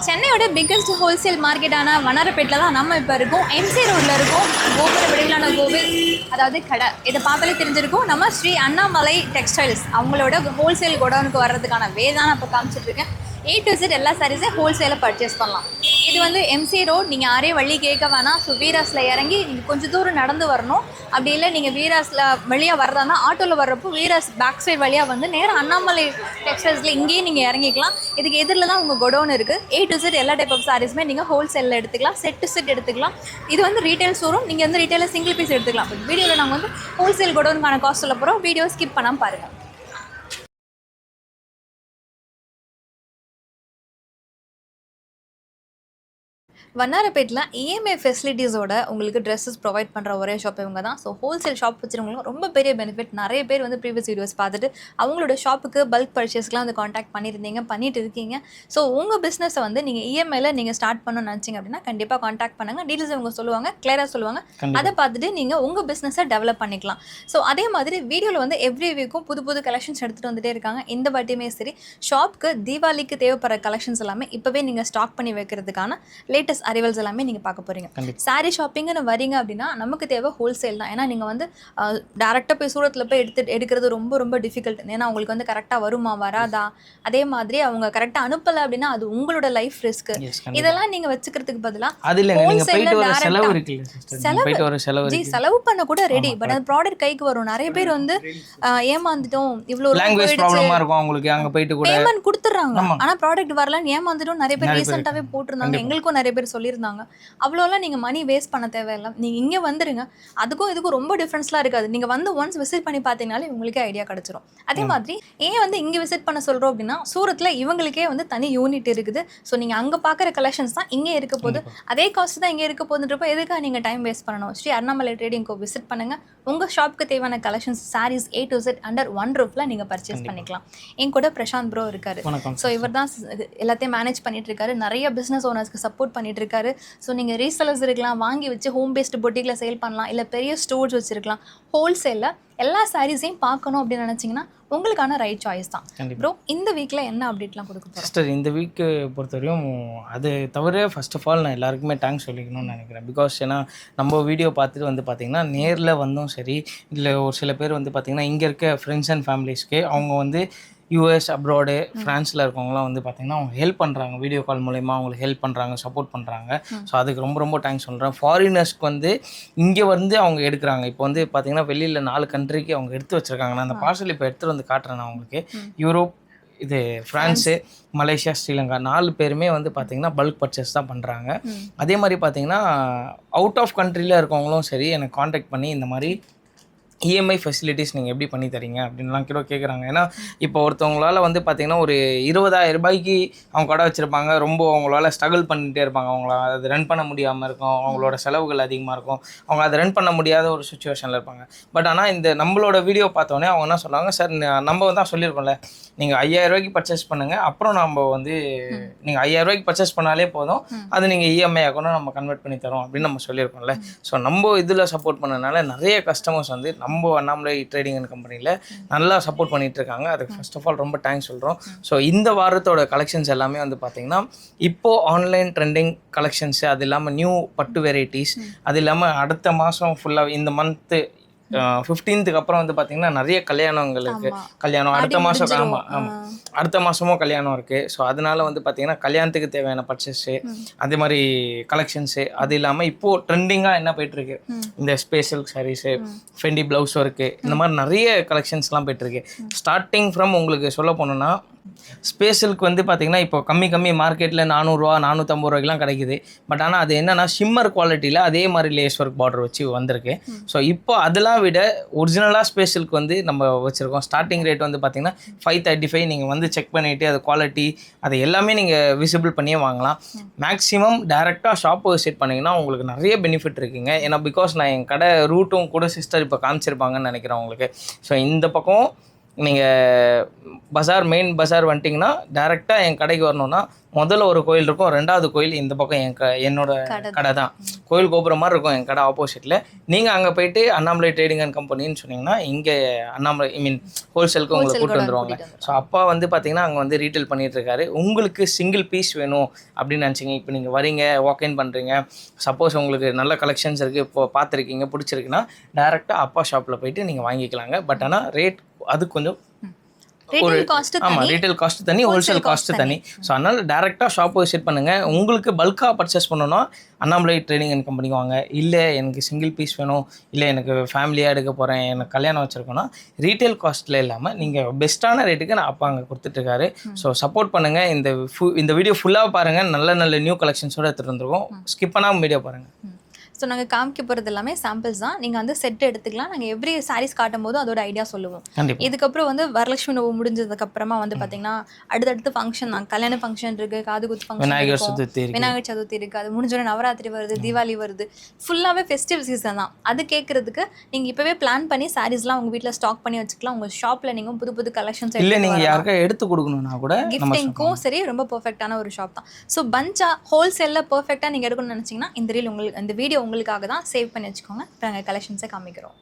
சென்னையோட biggest wholesale மார்க்கெட்டான வண்ணாரப்பேட்டில் தான் நம்ம இப்போ இருக்கோம். எம்சி ரோட்டில் இருக்கோம். கோபுர வடிவிலான கோவில், அதாவது கடை. இதை பார்த்தாலே தெரிஞ்சிருக்கும். நம்ம ஸ்ரீ அண்ணாமலை டெக்ஸ்டைல்ஸ் அவங்களோட ஹோல்சேல் கோடவுனுக்கு வர்றதுக்கான வே தான் நான் இப்போ காமிச்சிட்ருக்கேன். A to Z எல்லா சாரீஸையும் ஹோல்சேலில் பர்ச்சேஸ் பண்ணலாம். இது வந்து எம்சி ரோட். நீங்கள் யாரையும் வழி கேட்க வேணாம். ஸோ வீராஸில் இறங்கி நீங்கள் கொஞ்சம் தூரம் நடந்து வரணும். அப்படி இல்லை நீங்கள் வீராஸில் வழியாக வர்றதானா ஆட்டோவில் வர்றப்போ வீராஸ் பேக் சைட் வழியாக வந்து நேராக அண்ணாமலை டெக்ஸ்டைல்ஸில் இங்கேயே நீங்கள் இறங்கிக்கலாம். இதுக்கு எதிரில் தான் உங்கள் குடோன் இருக்குது. A to Z எல்லா டைப் ஆஃப் சாரீஸுமே நீங்கள் ஹோல்சேலில் எடுத்துக்கலாம். செட் டு செட் எடுத்துக்கலாம். இது வந்து ரீட்டைல் ஷோரூம். நீங்கள் வந்து ரீட்டைலில் சிங்கிள் பீஸ் எடுத்துக்கலாம். பட் வீடியோவில் நாங்கள் வந்து ஹோல்சேல் குடோனுக்கான காஸ்ட் சொல்ல போகிறோம். வீடியோ ஸ்கிப் பண்ணாமல் பாருங்கள். வண்ணாரப்பேட்டில் இஎம்ஐ ஃபெசிலிட்டிஸோட உங்களுக்கு ட்ரெஸ்ஸஸ் ப்ரொவைட் பண்ணுற ஒரே ஷாப் இவங்க தான். ஸோ ஹோல்சேல் ஷாப் வச்சுருவங்களும் ரொம்ப பெரிய பெனிஃபிட். நிறைய பேர் வந்து ப்ரீவியஸ் வீடியோஸ் பார்த்துட்டு அவங்களோட ஷாப்புக்கு பல்க் பர்ச்சேஸ்க்குலாம் வந்து காண்டாக்ட் பண்ணிட்டு இருக்கீங்க. ஸோ உங்கள் பிஸ்னஸை வந்து நீங்கள் இஎம்ஐயில் நீங்கள் ஸ்டார்ட் பண்ணணும்னு நினச்சிங்க அப்படின்னா கண்டிப்பாக காண்டாக்ட் பண்ணுங்கள். டீட்டெயில்ஸ் இவங்க சொல்லுவாங்க, கிளியராக சொல்லுவாங்க. அதை பார்த்துட்டு நீங்கள் உங்கள் பிஸ்னஸை டெவலப் பண்ணிக்கலாம். ஸோ அதே மாதிரி வீடியோவில் வந்து எவ்ரி வீக்கும் புது புது கலெக்ஷன்ஸ் எடுத்துகிட்டு வந்துட்டே இருக்காங்க. இந்த வாட்டியுமே சரி ஷாப்புக்கு தீபாவளிக்கு தேவைப்படுற கலெக்ஷன்ஸ் எல்லாமே இப்போவே நீங்கள் ஸ்டாக் பண்ணி வைக்கிறதுக்கான லேட்டஸ்ட் அரைவல்ஸ் எல்லாமே நீங்கள் பார்க்க போகிறீங்க. சாரீ ஷாப்பிங்னு வரீங்க அப்படின்னா நமக்கு தேவை ஹோல்சேல் தான். ஏன்னா நீங்கள் வந்து டேரெக்டாக போய் சூரத்தில் போய் எடுக்கிறது ரொம்ப ரொம்ப டிஃபிகல்ட். ஏன்னா உங்களுக்கு வந்து கரெக்டாக வருமா வராதா, அதே மாதிரி அவங்க கரெக்டாக அனுப்பலை அப்படின்னா அது உங்களோட லைஃப் ரிஸ்க். இதெல்லாம் நீங்கள் வச்சுக்கிறதுக்கு பதிலாக செலவு பண்ண கூட ரெடி. பட் அந்த ப்ராடக்ட் கைக்கு வரும். நிறைய பேர் வந்து ஏமாந்துட்டோம், இவ்வளோ பேமெண்ட் கொடுத்துட்றாங்க, ஆனால் ப்ராடக்ட் வரலன்னு ஏமாந்துட்டோம். நிறைய பேர் ரீசெண்டாகவே போட்டிருந்தாங்க. எங்களுக்கும் நிறைய பேர் சொல்லியிருந்தாங்க. அவ்வளோலாம் நீங்கள் மணி வேஸ்ட் பண்ண தேவையில்லை. நீங்கள் இங்கே வந்துடுங்க. அதுக்கும் இதுக்கும் ரொம்ப டிஃப்ரென்ஸ்லாம் இருக்காது. நீங்கள் வந்து ஒன்ஸ் விசிட் பண்ணி பார்த்தீங்கனாலே உங்களுக்கே ஐடியா கிடச்சிரும். அதே மாதிரி ஏன் வந்து இங்கே விசிட் பண்ண சொல்கிறோம் அப்படின்னா சூரத்தில் இவங்களுக்கே வந்து தனி யூனிட் இருக்குது. ஸோ நீங்கள் அங்கே பார்க்குற கலெக்ஷன்ஸ் தான் இங்கே இருக்க போகுது. அதே காஸ்ட் தான் இங்கே இருக்க போகுதுன்றப்போ எதுக்காக நீங்கள் டைம் வேஸ்ட் பண்ணணும்? Shri Annamalai trading co visit பண்ணுங்கள். உங்கள் ஷாப்புக்கு தேவையான collections sarees A to Z under one ரூஃபில் நீங்கள் பர்ச்சேஸ் பண்ணிக்கலாம். என் கூட பிரசாந்த் ப்ரோ இருக்காரு. ஸோ இவர் தான் எல்லாத்தையும் மேனேஜ் பண்ணிட்டு இருக்காரு. நிறைய பிஸ்னஸ் ஓனர்ஸ்க்கு சப்போர்ட் பண்ணிட்டு இருக்காரு. ஸோ நீங்கள் ரீசெல்லர்ஸ் இருக்கலாம், வாங்கி வச்சு ஹோம் பேஸ்டு பொட்டிக்கில் சேல் பண்ணலாம், இல்லை பெரிய ஸ்டோர்ஸ் வச்சுருக்கலாம். ஹோல்சேலில் எல்லா சாரீஸையும் பார்க்கணும் அப்படின்னு நினச்சிங்கன்னா உங்களுக்கான ரைட் சாய்ஸ் தான். ப்ரோ, இந்த வீக்கில் என்ன அப்டேட்லாம் கொடுக்க போகிறோம்? சிஸ்டர், இந்த வீக்கு பொறுத்தவரையும் அது தவிர ஃபர்ஸ்ட் ஆஃப் ஆல் நான் எல்லாருக்குமே தேங்க்ஸ் சொல்லிக்கணும்னு நினைக்கிறேன். பிகாஸ் ஏன்னா நம்ம வீடியோ பார்த்துட்டு வந்து பார்த்திங்கன்னா நேரில் வந்தும் சரி, இல்லை ஒரு சில பேர் வந்து பார்த்திங்கன்னா இங்கே இருக்க ஃப்ரெண்ட்ஸ் அண்ட் ஃபேமிலிஸ்க்கு அவங்க வந்து யூஎஸ் அப்ராடு ஃப்ரான்ஸில் இருக்கவங்களாம் வந்து பார்த்திங்கன்னா அவங்க ஹெல்ப் பண்ணுறாங்க. வீடியோ கால் மூலயமா அவங்களுக்கு ஹெல்ப் பண்ணுறாங்க, சப்போர்ட் பண்ணுறாங்க. ஸோ அதுக்கு ரொம்ப ரொம்ப தேங்க்ஸ் சொல்கிறேன். ஃபாரினர்ஸ்க்கு வந்து இங்கே வந்து அவங்க எடுக்கிறாங்க. இப்போ வந்து பார்த்திங்கன்னா வெளியில் 4 கண்ட்ரிக்கு அவங்க எடுத்து வச்சுருக்காங்க. நான் அந்த பார்சல் இப்போ எடுத்துகிட்டு வந்து காட்டுறேன் நான் உங்களுக்கு. யூரோப், இது ஃப்ரான்ஸு, மலேசியா, ஸ்ரீலங்கா 4 பேருமே வந்து பார்த்திங்கன்னா பல்க் பர்ச்சேஸ் தான் பண்ணுறாங்க. அதே மாதிரி பார்த்திங்கன்னா அவுட் ஆஃப் கண்ட்ரியில் இருக்கவங்களும் சரி எனக்கு காண்டாக்ட் பண்ணி இந்த மாதிரி இஎம்ஐ ஃபெசிலிட்டிஸ் நீங்கள் எப்படி பண்ணி தரீங்க அப்படின்லாம் கூட கேட்குறாங்க. ஏன்னா இப்போ ஒருத்தவங்களால் வந்து பார்த்திங்கன்னா ஒரு 20,000 ரூபாய்க்கு அவங்க கடை வச்சுருப்பாங்க. ரொம்ப அவங்களால ஸ்ட்ரகிள் பண்ணிகிட்டே இருப்பாங்க. அவங்களால அது ரன் பண்ண முடியாமல் இருக்கும். அவங்களோட செலவுகள் அதிகமாக இருக்கும். அவங்க அதை ரன் பண்ண முடியாத ஒரு சுச்சுவேஷனில் இருப்பாங்க. பட் ஆனால் இந்த நம்மளோட வீடியோ பார்த்தோன்னே அவங்க என்ன சொல்லுவாங்க, சார் நம்ம தான் சொல்லியிருக்கோம்ல, நீங்கள் 5,000 ரூபாய்க்கு பர்ச்சேஸ் பண்ணுங்கள், அப்புறம் நம்ம வந்து நீங்கள் 5,000 ரூபாய்க்கு பர்ச்சேஸ் பண்ணாலே போதும், அது நீங்கள் இஎம்ஐ ஆகணும் நம்ம கன்வெர்ட் பண்ணி தரோம் அப்படின்னு நம்ம சொல்லியிருக்கோம்ல. ஸோ நம்ம இதில் சப்போர்ட் பண்ணனால நிறைய கஸ்டமர்ஸ் வந்து நம்ம அண்ணாமலை ட்ரேடிங் அண்ட் கம்பெனியில் நல்லா சப்போர்ட் பண்ணிகிட்டு இருக்காங்க. அதுக்கு ஃபர்ஸ்ட் ஆஃப் ஆல் ரொம்ப தேங்க்ஸ் சொல்கிறோம். ஸோ இந்த வாரத்தோட கலெக்ஷன்ஸ் எல்லாமே வந்து பார்த்திங்கன்னா இப்போது ஆன்லைன் ட்ரெண்டிங் கலெக்ஷன்ஸு, அது இல்லாமல் நியூ பட்டு வெரைட்டிஸ், அது இல்லாமல் அடுத்த மாதம் ஃபுல்லாக இந்த மந்த்து 15th அப்புறம் வந்து பார்த்திங்கன்னா நிறைய கல்யாணங்களுக்கு அடுத்த மாதம் அடுத்த மாதமும் கல்யாணம் இருக்குது. ஸோ அதனால வந்து பார்த்திங்கன்னா கல்யாணத்துக்கு தேவையான பர்ச்சேஸு, அதே மாதிரி கலெக்ஷன்ஸு, அது இல்லாமல் இப்போது ட்ரெண்டிங்காக என்ன போயிட்டுருக்கு இந்த special sarees, Fendi blouse work, இந்த மாதிரி நிறைய கலெக்ஷன்ஸ்லாம் போயிட்டுருக்கு. ஸ்டார்டிங் ஃப்ரம் உங்களுக்கு சொல்ல போனோன்னா ஸ்பேஷலுக்கு வந்து பார்த்திங்கன்னா இப்போ கம்மி மார்க்கெட்டில் 400 ரூபா 450 ரூபாய்க்குலாம் கிடைக்குது. பட் ஆனால் அது என்னென்னா ஷிம்மர் குவாலிட்டியில் அதே மாதிரி லேஸ் ஒர்க் பார்டர் வச்சு வந்திருக்கு. ஸோ இப்போ அதெல்லாம் விட ஒரிஜினலாக ஸ்பேஷலுக்கு வந்து நம்ம வச்சுருக்கோம். ஸ்டார்டிங் ரேட் வந்து பார்த்திங்கன்னா 535. நீங்கள் வந்து செக் பண்ணிவிட்டு அது குவாலிட்டி அதை எல்லாமே நீங்கள் விசிபிள் பண்ணியே வாங்கலாம். மேக்ஸிமம் டேரெக்டாக ஷாப்பை விசிட் பண்ணிங்கன்னா உங்களுக்கு நிறைய பெனிஃபிட் இருக்குங்க. ஏன்னா பிகாஸ் நான் என் கடை ரூட்டும் கூட சிஸ்டர் இப்போ காமிச்சிருப்பாங்கன்னு நினைக்கிறேன் உங்களுக்கு. ஸோ இந்த பக்கம் நீங்கள் மெயின் பஜார் வந்துட்டிங்கன்னா டேரெக்டாக என் கடைக்கு வரணும்னா முதல்ல ஒரு கோயில் இருக்கும், 2வது கோயில் இந்த பக்கம் என்னோட கடை தான். கோயில் கோபுரம் மாதிரி இருக்கும் என் கடை ஆப்போசிட்டில். நீங்கள் அங்கே போயிட்டு அண்ணாமலை ட்ரேடிங் அண்ட் கம்பெனின்னு சொன்னீங்கன்னா இங்கே அண்ணாமலை ஹோல்சேலுக்கு உங்களை கூப்பிட்டு வந்துருவாங்க. ஸோ அப்பா வந்து பார்த்தீங்கன்னா அங்கே வந்து ரீட்டைல் பண்ணிட்டு இருக்காரு. உங்களுக்கு சிங்கிள் பீஸ் வேணும் அப்படின்னு நினச்சிங்க, இப்போ நீங்கள் வரீங்க வாக்இன் பண்ணுறீங்க, சப்போஸ் உங்களுக்கு நல்ல கலெக்ஷன்ஸ் இருக்குது, இப்போ பார்த்துருக்கீங்க பிடிச்சிருக்குன்னா டேரெக்டாக அப்பா ஷாப்பில் போயிட்டு நீங்கள் வாங்கிக்கலாங்க. பட் ஆனால் ரேட் அது கொஞ்சம் ரீட்டைல் காஸ்ட் தனி, ஹோல்சேல் காஸ்ட் தனி. ஸோ அதனால் டேரெக்டாக ஷாப்பை விசிட் பண்ணுங்கள். உங்களுக்கு பல்காக பர்ச்சேஸ் பண்ணணும்னா அண்ணாமலை ட்ரேடிங் அண்ட் கம்பெனிக்கு வாங்க. இல்லை எனக்கு சிங்கிள் பீஸ் வேணும், இல்லை எனக்கு ஃபேமிலியாக எடுக்க போகிறேன், எனக்கு கல்யாணம் வச்சுருக்கோன்னா ரீட்டைல் காஸ்ட்டில் இல்லாமல் நீங்கள் பெஸ்ட்டான ரேட்டுக்கு நான் அப்பா அங்கே கொடுத்துட்ருக்காரு. ஸோ சப்போர்ட் பண்ணுங்கள். இந்த வீடியோ ஃபுல்லாக பாருங்கள். நல்ல நியூ கலெக்ஷன்ஸோடு எடுத்துகிட்டு வந்துருக்கோம். ஸ்கிப் பண்ணாமல் வீடியோ பாருங்கள். ஸோ நாங்கள் காமிக்க போகிறது எல்லாமே சாம்பிள்ஸ் தான். நீங்கள் வந்து செட் எடுத்துக்கலாம். நாங்கள் எவ்ரி சாரீஸ் காட்டும் போது அதோட ஐடியா சொல்லுவோம். இதுக்கப்புறம் வந்து வரலட்சுமி நோவு முடிஞ்சதுக்கப்புறமா வந்து பார்த்தீங்கன்னா அடுத்தடுத்து ஃபங்க்ஷன் தான். கல்யாண ஃபங்க்ஷன் இருக்குது, காதுகுத்து ஃபங்க்ஷன், விநாயகர் சதுர்த்தி இருக்குது, அது முடிஞ்சோட நவராத்திரி வருது, தீபாவளி வருது. ஃபுல்லாகவே ஃபெஸ்டிவ் சீசன் தான். அது கேட்குறதுக்கு நீங்கள் இப்போவே பிளான் பண்ணி சாரீஸ்லாம் உங்கள் வீட்டில் ஸ்டாக் பண்ணி வச்சுக்கலாம். உங்கள் ஷாப்பில் நீங்கள் புது கலெக்ஷன்ஸ் இல்லை நீங்கள் யாருக்கா எடுத்து கொடுக்கணும்னா கூட கிஃப்டிங்க்கும் சரி ரொம்ப பர்ஃபெக்டான ஒரு ஷாப் தான். ஸோ பஞ்சா ஹோல்சேலில் பர்ஃபெக்டாக நீங்கள் எடுக்கணும்னு நினச்சிங்கன்னா இந்த வீடியோ உங்களுக்காக தான். சேவ் பண்ணி வச்சுக்கோங்க. இப்போ நாங்கள் கலெக்ஷன்ஸை காமிக்கிறோம்.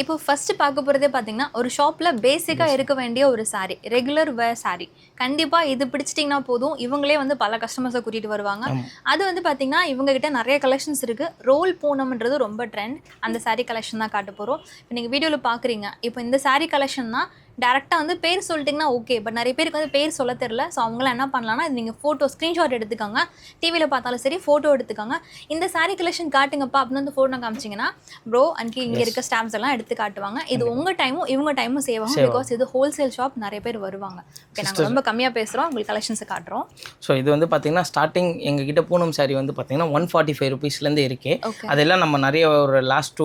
இப்போ ஃபஸ்ட்டு பார்க்க போகிறதே பார்த்தீங்கன்னா ஒரு ஷாப்பில் பேசிக்காக இருக்க வேண்டிய ஒரு சாரீ, ரெகுலர் வேர் சாரீ. கண்டிப்பாக இது பிடிச்சிட்டிங்கன்னா போதும், இவங்களே வந்து பல கஸ்டமர்ஸை கூட்டிகிட்டு வருவாங்க. அது வந்து பார்த்திங்கன்னா இவங்ககிட்ட நிறைய கலெக்ஷன்ஸ் இருக்குது. ரோல் பூனம்ன்றது ரொம்ப ட்ரெண்ட். அந்த சாரீ கலெக்ஷன் தான் காட்ட போகிறோம். இப்போ நீங்கள் வீடியோவில் பார்க்குறீங்க. இப்போ இந்த சாரீ கலெக்ஷன் தான். டேரெக்டாக வந்து பேர் சொல்லிட்டிங்கன்னா ஓகே, பட் நிறைய பேருக்கு வந்து பேர் சொல்ல தெரில. ஸோ அவங்களாம் என்ன பண்ணலாம்னா இது நீங்கள் ஃபோட்டோ ஸ்க்ரீன்ஷாட் எடுத்துக்கோங்க. டிவியில் பார்த்தாலும் சரி ஃபோட்டோ எடுத்துக்கோங்க. இந்த சாரீ கலெக்ஷன் காட்டுங்கப்பா அப்படின்னு வந்து ஃபோட்டோ காமிச்சிங்கன்னா ப்ரோ அன்றைக்கி இங்கே இருக்க ஸ்டாம்ப்ஸ் எல்லாம் எடுத்து காட்டுவாங்க. இது உங்கள் டைமும் இவங்க டைமும் சேவ் ஆகும். பிகாஸ் இது ஹோல்சேல் ஷாப், நிறைய பேர் வருவாங்க. ஓகே, நாங்கள் ரொம்ப கம்மியாக பேசுகிறோம், உங்களுக்கு கலெக்ஷன்ஸை காட்டுறோம். ஸோ இது வந்து பார்த்தீங்கன்னா ஸ்டார்டிங் எங்ககிட்ட பூனம் சாரீ வந்து பார்த்தீங்கன்னா 145 ருபீஸ்லேருந்து இருக்குது. அதெல்லாம் நம்ம நிறைய ஒரு லாஸ்ட்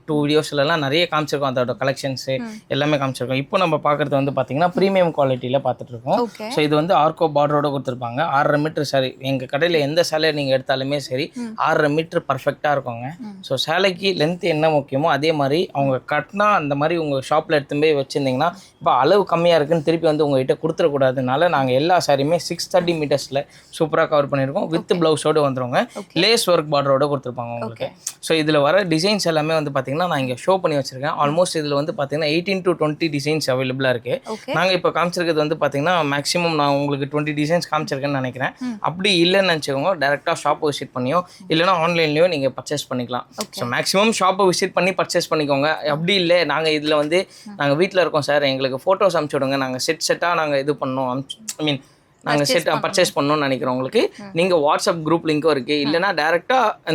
டூ வீடியோஸ்லாம் நிறைய காமிச்சிருக்கோம். அதோட கலெக்ஷன்ஸு எல்லாமே காமிச்சிருக்கோம். இப்போ நம்ம பார்க்குறது வந்து பார்த்தீங்கன்னா ப்ரீமியம் குவாலிட்டியில் பார்த்துட்ருக்கோம். ஸோ இது வந்து ஆர்கோ பார்டரோட கொடுத்துருப்பாங்க. 6.5 மீட்டர் சாரி. எங்கள் கடையில் எந்த சேலை நீங்கள் எடுத்தாலுமே சரி 6.5 மீட்டர் பர்ஃபெக்டாக இருக்குங்க. ஸோ சேலைக்கு லென்த் என்ன முக்கியமோ அதே மாதிரி அவங்க கட்டினா அந்த மாதிரி உங்கள் ஷாப்பில் எடுத்து போய் வச்சுருந்தீங்கன்னா இப்போ அளவு கம்மியாக இருக்குன்னு திருப்பி வந்து உங்கள்கிட்ட கொடுத்துடக்கூடாதுனால நாங்கள் எல்லா சாரியுமே 630 மீட்டர்ஸில் சூப்பராக கவர் பண்ணியிருக்கோம். வித் ப்ளவுஸோடு வந்துடுவாங்க. லேஸ் ஒர்க் பார்டரோட கொடுத்துருப்பாங்க உங்களுக்கு. ஸோ இதில் வர டிசைன்ஸ் எல்லாமே வந்து பார்த்தீங்கன்னா நான் இங்கே ஷோ பண்ணி வச்சுருக்கேன். ஆல்மோஸ்ட் இதில் வந்து பார்த்தீங்கன்னா 18 to 20 டிசைன்ஸ் அவைலபிளாக இருக்குது. நாங்கள் இப்போ காமிச்சிருக்கிறது வந்து பார்த்தீங்கன்னா மேக்ஸிமம் நான் உங்களுக்கு 20 டிசைன்ஸ் காமிச்சிருக்கேன்னு நினைக்கிறேன். அப்படி இல்லைன்னு நினச்சிக்கோங்க, டேரெக்டாக ஷாப்பை விசிட் பண்ணியோ இல்லைனா ஆன்லைன்லேயோ நீங்கள் பர்ச்சேஸ் பண்ணிக்கலாம். ஸோ மேக்ஸிமம் ஷாப்பை விசிட் பண்ணி பர்ச்சேஸ் பண்ணிக்கோங்க. அப்படி இல்லை நாங்கள் இதில் வந்து நாங்கள் வீட்டில் இருக்கோம் சார், எங்களுக்கு ஃபோட்டோஸ் அனுப்பிச்சி விடுங்க, நாங்கள் செட்டாக நாங்கள் இது பண்ணோம், நாங்கள் பர்ச்சேஸ் பண்ணணும்னு நினைக்கிறவங்களுக்கு நீங்கள் வாட்ஸ்அப் குரூப் லிங்க்கும் இருக்குது. இல்லைனா டேரெக்டாக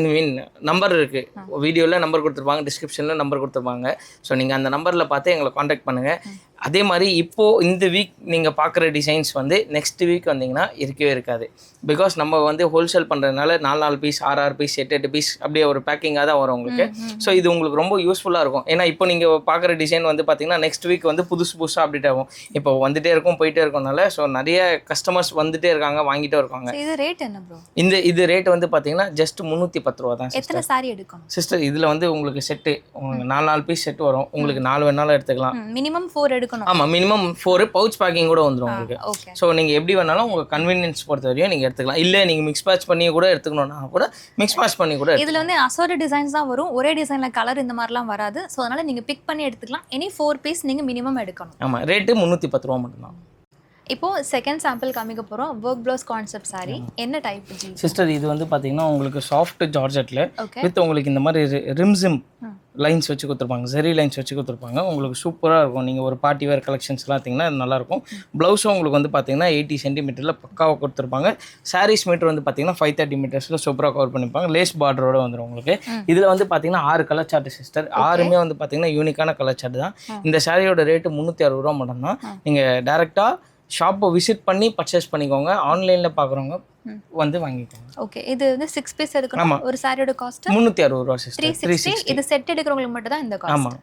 நம்பர் இருக்குது, வீடியோவில் நம்பர் கொடுத்துருப்பாங்க, டிஸ்கிரிப்ஷனில் நம்பர் கொடுத்துருப்பாங்க. ஸோ நீங்கள் அந்த நம்பரில் பார்த்து எங்களை காண்டாக்ட் பண்ணுங்கள். அதே மாதிரி இப்போது இந்த வீக் நீங்கள் பார்க்குற டிசைன்ஸ் வந்து நெக்ஸ்ட் வீக் வந்தீங்கன்னா இருக்கவே இருக்காது. பிகாஸ் நம்ம வந்து ஹோல்சேல் பண்ணுறதுனால 4 பீஸ் 6 பீஸ் 8 பீஸ் அப்படியே ஒரு பேக்கிங்காக தான் வரும் உங்களுக்கு. ஸோ இது உங்களுக்கு ரொம்ப யூஸ்ஃபுல்லாக இருக்கும். ஏன்னா இப்போ நீங்கள் பார்க்குற டிசைன் வந்து பார்த்தீங்கன்னா நெக்ஸ்ட் வீக் வந்து புதுசாக அப்டேட் ஆகும். இப்போ வந்துகிட்டே இருக்கும் போயிட்டே இருக்கனால ஸோ நிறைய கஸ்டமர்ஸ் வந்துகிட்டே இருக்காங்க, வாங்கிட்டே இருக்காங்க. இது ரேட் என்ன ப்ரோ? இது ரேட் வந்து பார்த்தீங்கன்னா ஜஸ்ட் 310 ரூபா தான். எத்தனை சாரி எடுக்கணும் சிஸ்டர்? இதில் வந்து உங்களுக்கு செட்டு 4 பீஸ் செட் வரும். உங்களுக்கு 4 வேணாலும் எடுத்துக்கலாம். மினிமம் 4 எடுக்கணும். ஆமாம், மினிமம் 4 பவுச் பேக்கிங் கூட வந்துடும் உங்களுக்கு. ஸோ நீங்கள் எப்படி வேணாலும் உங்கள் கன்வீனியன்ஸ் பொறுத்த வரையும் நீங்கள் எடுத்துக்கலாம். இல்லை நீங்கள் மிக்ஸ் மேட்ச் பண்ணி கூட எடுத்துக்கணும்னா கூட மிக்ஸ் மேட்ச் பண்ணி கூட. இதில் வந்து அசோர்ட் டிசைன்ஸ் தான் வரும், ஒரே டிசைனில் கலர் இந்த மாதிரிலாம் வராது. ஸோ அதனால் நீங்கள் பிக் பண்ணி எடுத்துக்கலாம். எனி 4 பீஸ் நீங்கள் மினிமம் எடுக்கணும். ஆமாம், ரேட்டு 310 ரூபா மட்டும்தான். இப்போது செகண்ட் சாம்பிள் காமிக்க போகிறோம். Work blouse concept sorry. என்ன டைப் ஜி? சிஸ்டர் இது வந்து பார்த்தீங்கன்னா உங்களுக்கு சாஃப்ட் ஜார்ஜெட்டில் வித் உங்களுக்கு இந்த மாதிரி ரிம்ஸிம் லைன்ஸ் வச்சு கொடுத்துருப்பாங்க, ஜெரி லைன்ஸ் வச்சு கொடுத்துருப்பாங்க. உங்களுக்கு சூப்பராக இருக்கும். நீங்கள் ஒரு பார்ட்டி வேர் கலெக்ஷன்ஸ்லாம் பார்த்தீங்கன்னா அது நல்லாயிருக்கும். ப்ளவுஸும் உங்களுக்கு வந்து பார்த்தீங்கன்னா 80 சென்டிமீட்டரில் பக்காவாக கொடுத்துருப்பாங்க. சாரீஸ் மீட்டர் வந்து பார்த்தீங்கன்னா 530 மீட்டர்ஸில் சூப்பராக கவர் பண்ணிப்பாங்க. லேஸ் பார்டரோட வந்துடும் உங்களுக்கு. இதில் வந்து பார்த்தீங்கன்னா 6 கலர் சார்ட்டு சிஸ்டர். 6மே வந்து பார்த்தீங்கன்னா யூனிக்கான கலர் சார்ட் தான். இந்த சாரியோட ரேட்டு 360 ரூபா மட்டும்தான். நீங்கள் டேரெக்டாக ஷாப்பை விசிட் பண்ணி பர்ச்சேஸ் பண்ணிக்கோங்க. ஆன்லைனில் பார்க்குறவங்க வந்து வாங்கிக்கோங்க. ஓகே, இது வந்து 6 பீஸ் எடுக்கணும். ஒரு சாரியோட காஸ்ட் 360 ரூபா சிஸ்டர். 360. இது செட் எடுக்கிறவங்களுக்கு மட்டும் தான் இந்த காஸ்ட். ஆமாம்.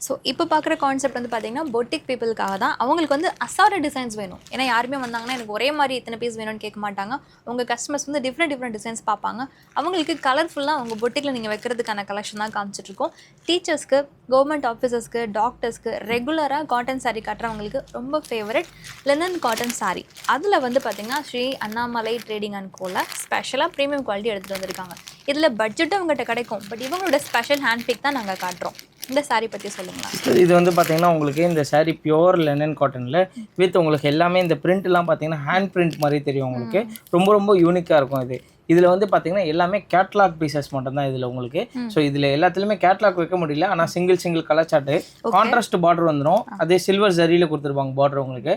ஸோ இப்போ பார்க்குற கான்செப்ட் வந்து பார்த்தீங்கன்னா பொட்டிக் பீப்புளுக்காக தான். அவங்களுக்கு வந்து அசார டிசைன்ஸ் வேணும். ஏன்னா யாருமே வந்தாங்கன்னா எனக்கு ஒரே மாதிரி இத்தனை பீஸ் வேணும்னு கேட்க மாட்டாங்க. உங்கள் கஸ்டமர்ஸ் வந்து டிஃப்ரெண்ட் டிசைன்ஸ் பார்ப்பாங்க. அவங்களுக்கு கலர்ஃபுல்லாக உங்கள் பொட்டிக்கில் நீங்கள் வைக்கிறதுக்கான கலெக்ஷன் தான் காமிச்சிட்ருக்கோம். டீச்சர்ஸ்க்கு, கவர்மெண்ட் ஆஃபீஸர்ஸ்க்கு, டாக்டர்ஸ்க்கு, ரெகுலராக காட்டன் சாரீ கட்டுறவங்களுக்கு ரொம்ப ஃபேவரட் லினன் காட்டன் சாரீ. அதில் வந்து பார்த்திங்கன்னா ஸ்ரீ அண்ணாமலை ட்ரேடிங் அண்ட் கோல ஸ்பெஷலாக ப்ரீமியம் குவாலிட்டி எடுத்துகிட்டு வந்திருக்காங்க. இதில் பட்ஜெட்டும் உங்கள்கிட்ட கிடைக்கும். பட் இவங்களோட ஸ்பெஷல் ஹேண்ட் பிக் தான் நாங்கள் காட்டுறோம். இந்த சாரீ பற்றி சொல்லுங்களா? இது வந்து பார்த்தீங்கன்னா உங்களுக்கு இந்த சாரீ பியோர் லெனன் காட்டனில் வித் உங்களுக்கு எல்லாமே இந்த பிரிண்ட்லாம் பார்த்தீங்கன்னா ஹேண்ட் பிரிண்ட் மாதிரி தெரியும் உங்களுக்கு. ரொம்ப யூனிக்காக இருக்கும் இது. இதில் வந்து பார்த்தீங்கன்னா எல்லாமே கேட்லாக் பீசஸ் மட்டும்தான் இதில் உங்களுக்கு. ஸோ இதில் எல்லாத்துலேயுமே கேட்லாக் வைக்க முடியல. ஆனால் single colour chart contrast border வந்துடும். அதே சில்வர் ஜரியில் கொடுத்துருப்பாங்க பார்டர் உங்களுக்கு.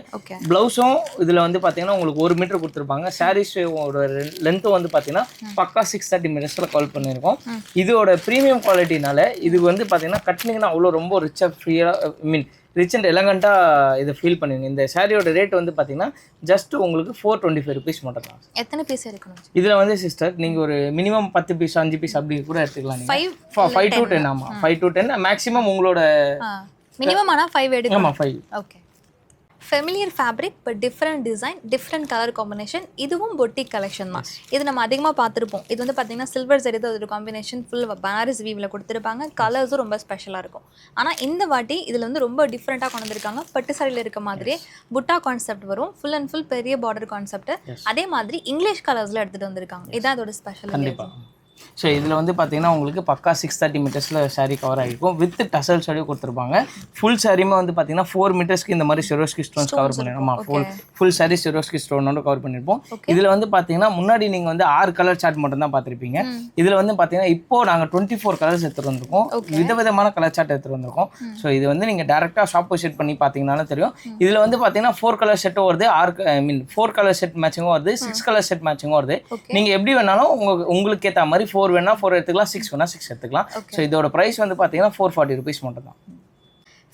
ப்ளவுஸும் இதில் வந்து பார்த்தீங்கன்னா உங்களுக்கு 1 மீட்டர் கொடுத்துருப்பாங்க. சாரீஸோட லென்த்தும் வந்து பார்த்தீங்கன்னா பக்கா 630 மீட்டர்ஸில் கவர் பண்ணியிருக்கோம். இதோட ப்ரீமியம் குவாலிட்டினால இது வந்து பார்த்தீங்கன்னா கட்டினீங்கன்னா அவ்வளோ ரொம்ப ரிச்சாக ஃப்ரீயாக ரிச் அண்ட் எலகண்ட்டாக இதை ஃபீல் பண்ணுவீங்க. இந்த சாரியோட ரேட் வந்து பார்த்தீங்கன்னா ஜஸ்ட் உங்களுக்கு 425 ருபீஸ் மட்டும் தான். எத்தனை பீஸ் எடுக்கணும் இதில் வந்து சிஸ்டர் நீங்கள் ஒரு மினிமம் 10 பீஸ் 5 பீஸ் அப்படி கூட எடுத்துக்கலாம். 5 to 10. ஆமாம் 5 to 10 மேக்ஸிமம் உங்களோட மினிமம். ஆனால் 5 எடுக்கணும். ஆமாம் 5. Okay. Familiar fabric but different design, different colour combination. இதுவும் பொட்டிக் கலெக்ஷன் தான். இது நம்ம அதிகமாக பார்த்துருப்போம். இது வந்து பார்த்தீங்கன்னா சில்வர் ஜரி ஒரு காம்பினேஷன் ஃபுல் பனாரஸ் வீவில் கொடுத்துருப்பாங்க. கலர்ஸும் ரொம்ப ஸ்பெஷலாக இருக்கும். ஆனால் இந்த வாட்டி இதில் வந்து ரொம்ப டிஃப்ரெண்ட்டாக கொண்டு வந்திருக்காங்க. பட்டு சாரியில் இருக்க மாதிரியே புட்டா கான்செப்ட் வரும். ஃபுல் அண்ட் ஃபுல் பெரிய பார்டர் கான்செப்ட். அதே மாதிரி இங்கிலீஷ் கலர்ஸில் எடுத்துகிட்டு வந்திருக்காங்க. இதான் அதோட ஸ்பெஷல். ஸோ இதில் வந்து பார்த்தீங்கன்னா உங்களுக்கு பக்கா 630 மீட்டர்ஸில் சாரீ கவர் ஆகிருக்கும். வித் டசல் சாரியும் கொடுத்துருப்பாங்க. ஃபுல் சாரியுமே வந்து பார்த்தீங்கன்னா 4 மீட்டர்ஸ்க்கு இந்த மாதிரி சிரோஸ்கி ஸ்டோன்ஸ் கவர் பண்ணிருக்கோம். ஆமாம் ஃபுல் சாரி சிரோஸ்கி ஸ்டோனோட கவர் பண்ணியிருப்போம். இதில் வந்து பார்த்தீங்கன்னா முன்னாடி நீங்கள் வந்து 6 கலர் சார்ட் மட்டும் தான் பார்த்துருப்பீங்க. இதில் வந்து பார்த்தீங்கன்னா இப்போ நாங்கள் 24 கலர்ஸ் எடுத்துகிட்டு வந்திருக்கோம். விதவிதமான கலர் சார்ட் எடுத்துகிட்டு வந்திருக்கோம். ஸோ இது வந்து நீங்கள் டேரெக்டாக ஷாப் விசிட் பண்ணி பார்த்தீங்கன்னாலும் தெரியும். இதில் வந்து பார்த்தீங்கன்னா 4 கலர் செட்டும் வருது, 4 கலர் செட் மேட்சிங்கும் வருது, 6 கலர் செட் மேட்சிங்கும் வருது. நீங்கள் எப்படி வேணாலும் உங்களுக்கு ஏற்ற மாதிரி 4 வேணா 4 எடுத்துக்கலாம், 6 வேணா 6 எடுத்துக்கலாம். ஸோ இதோட ப்ரைஸ் வந்து பார்த்தீங்கன்னா 440 ருபீஸ் மட்டும் தான்.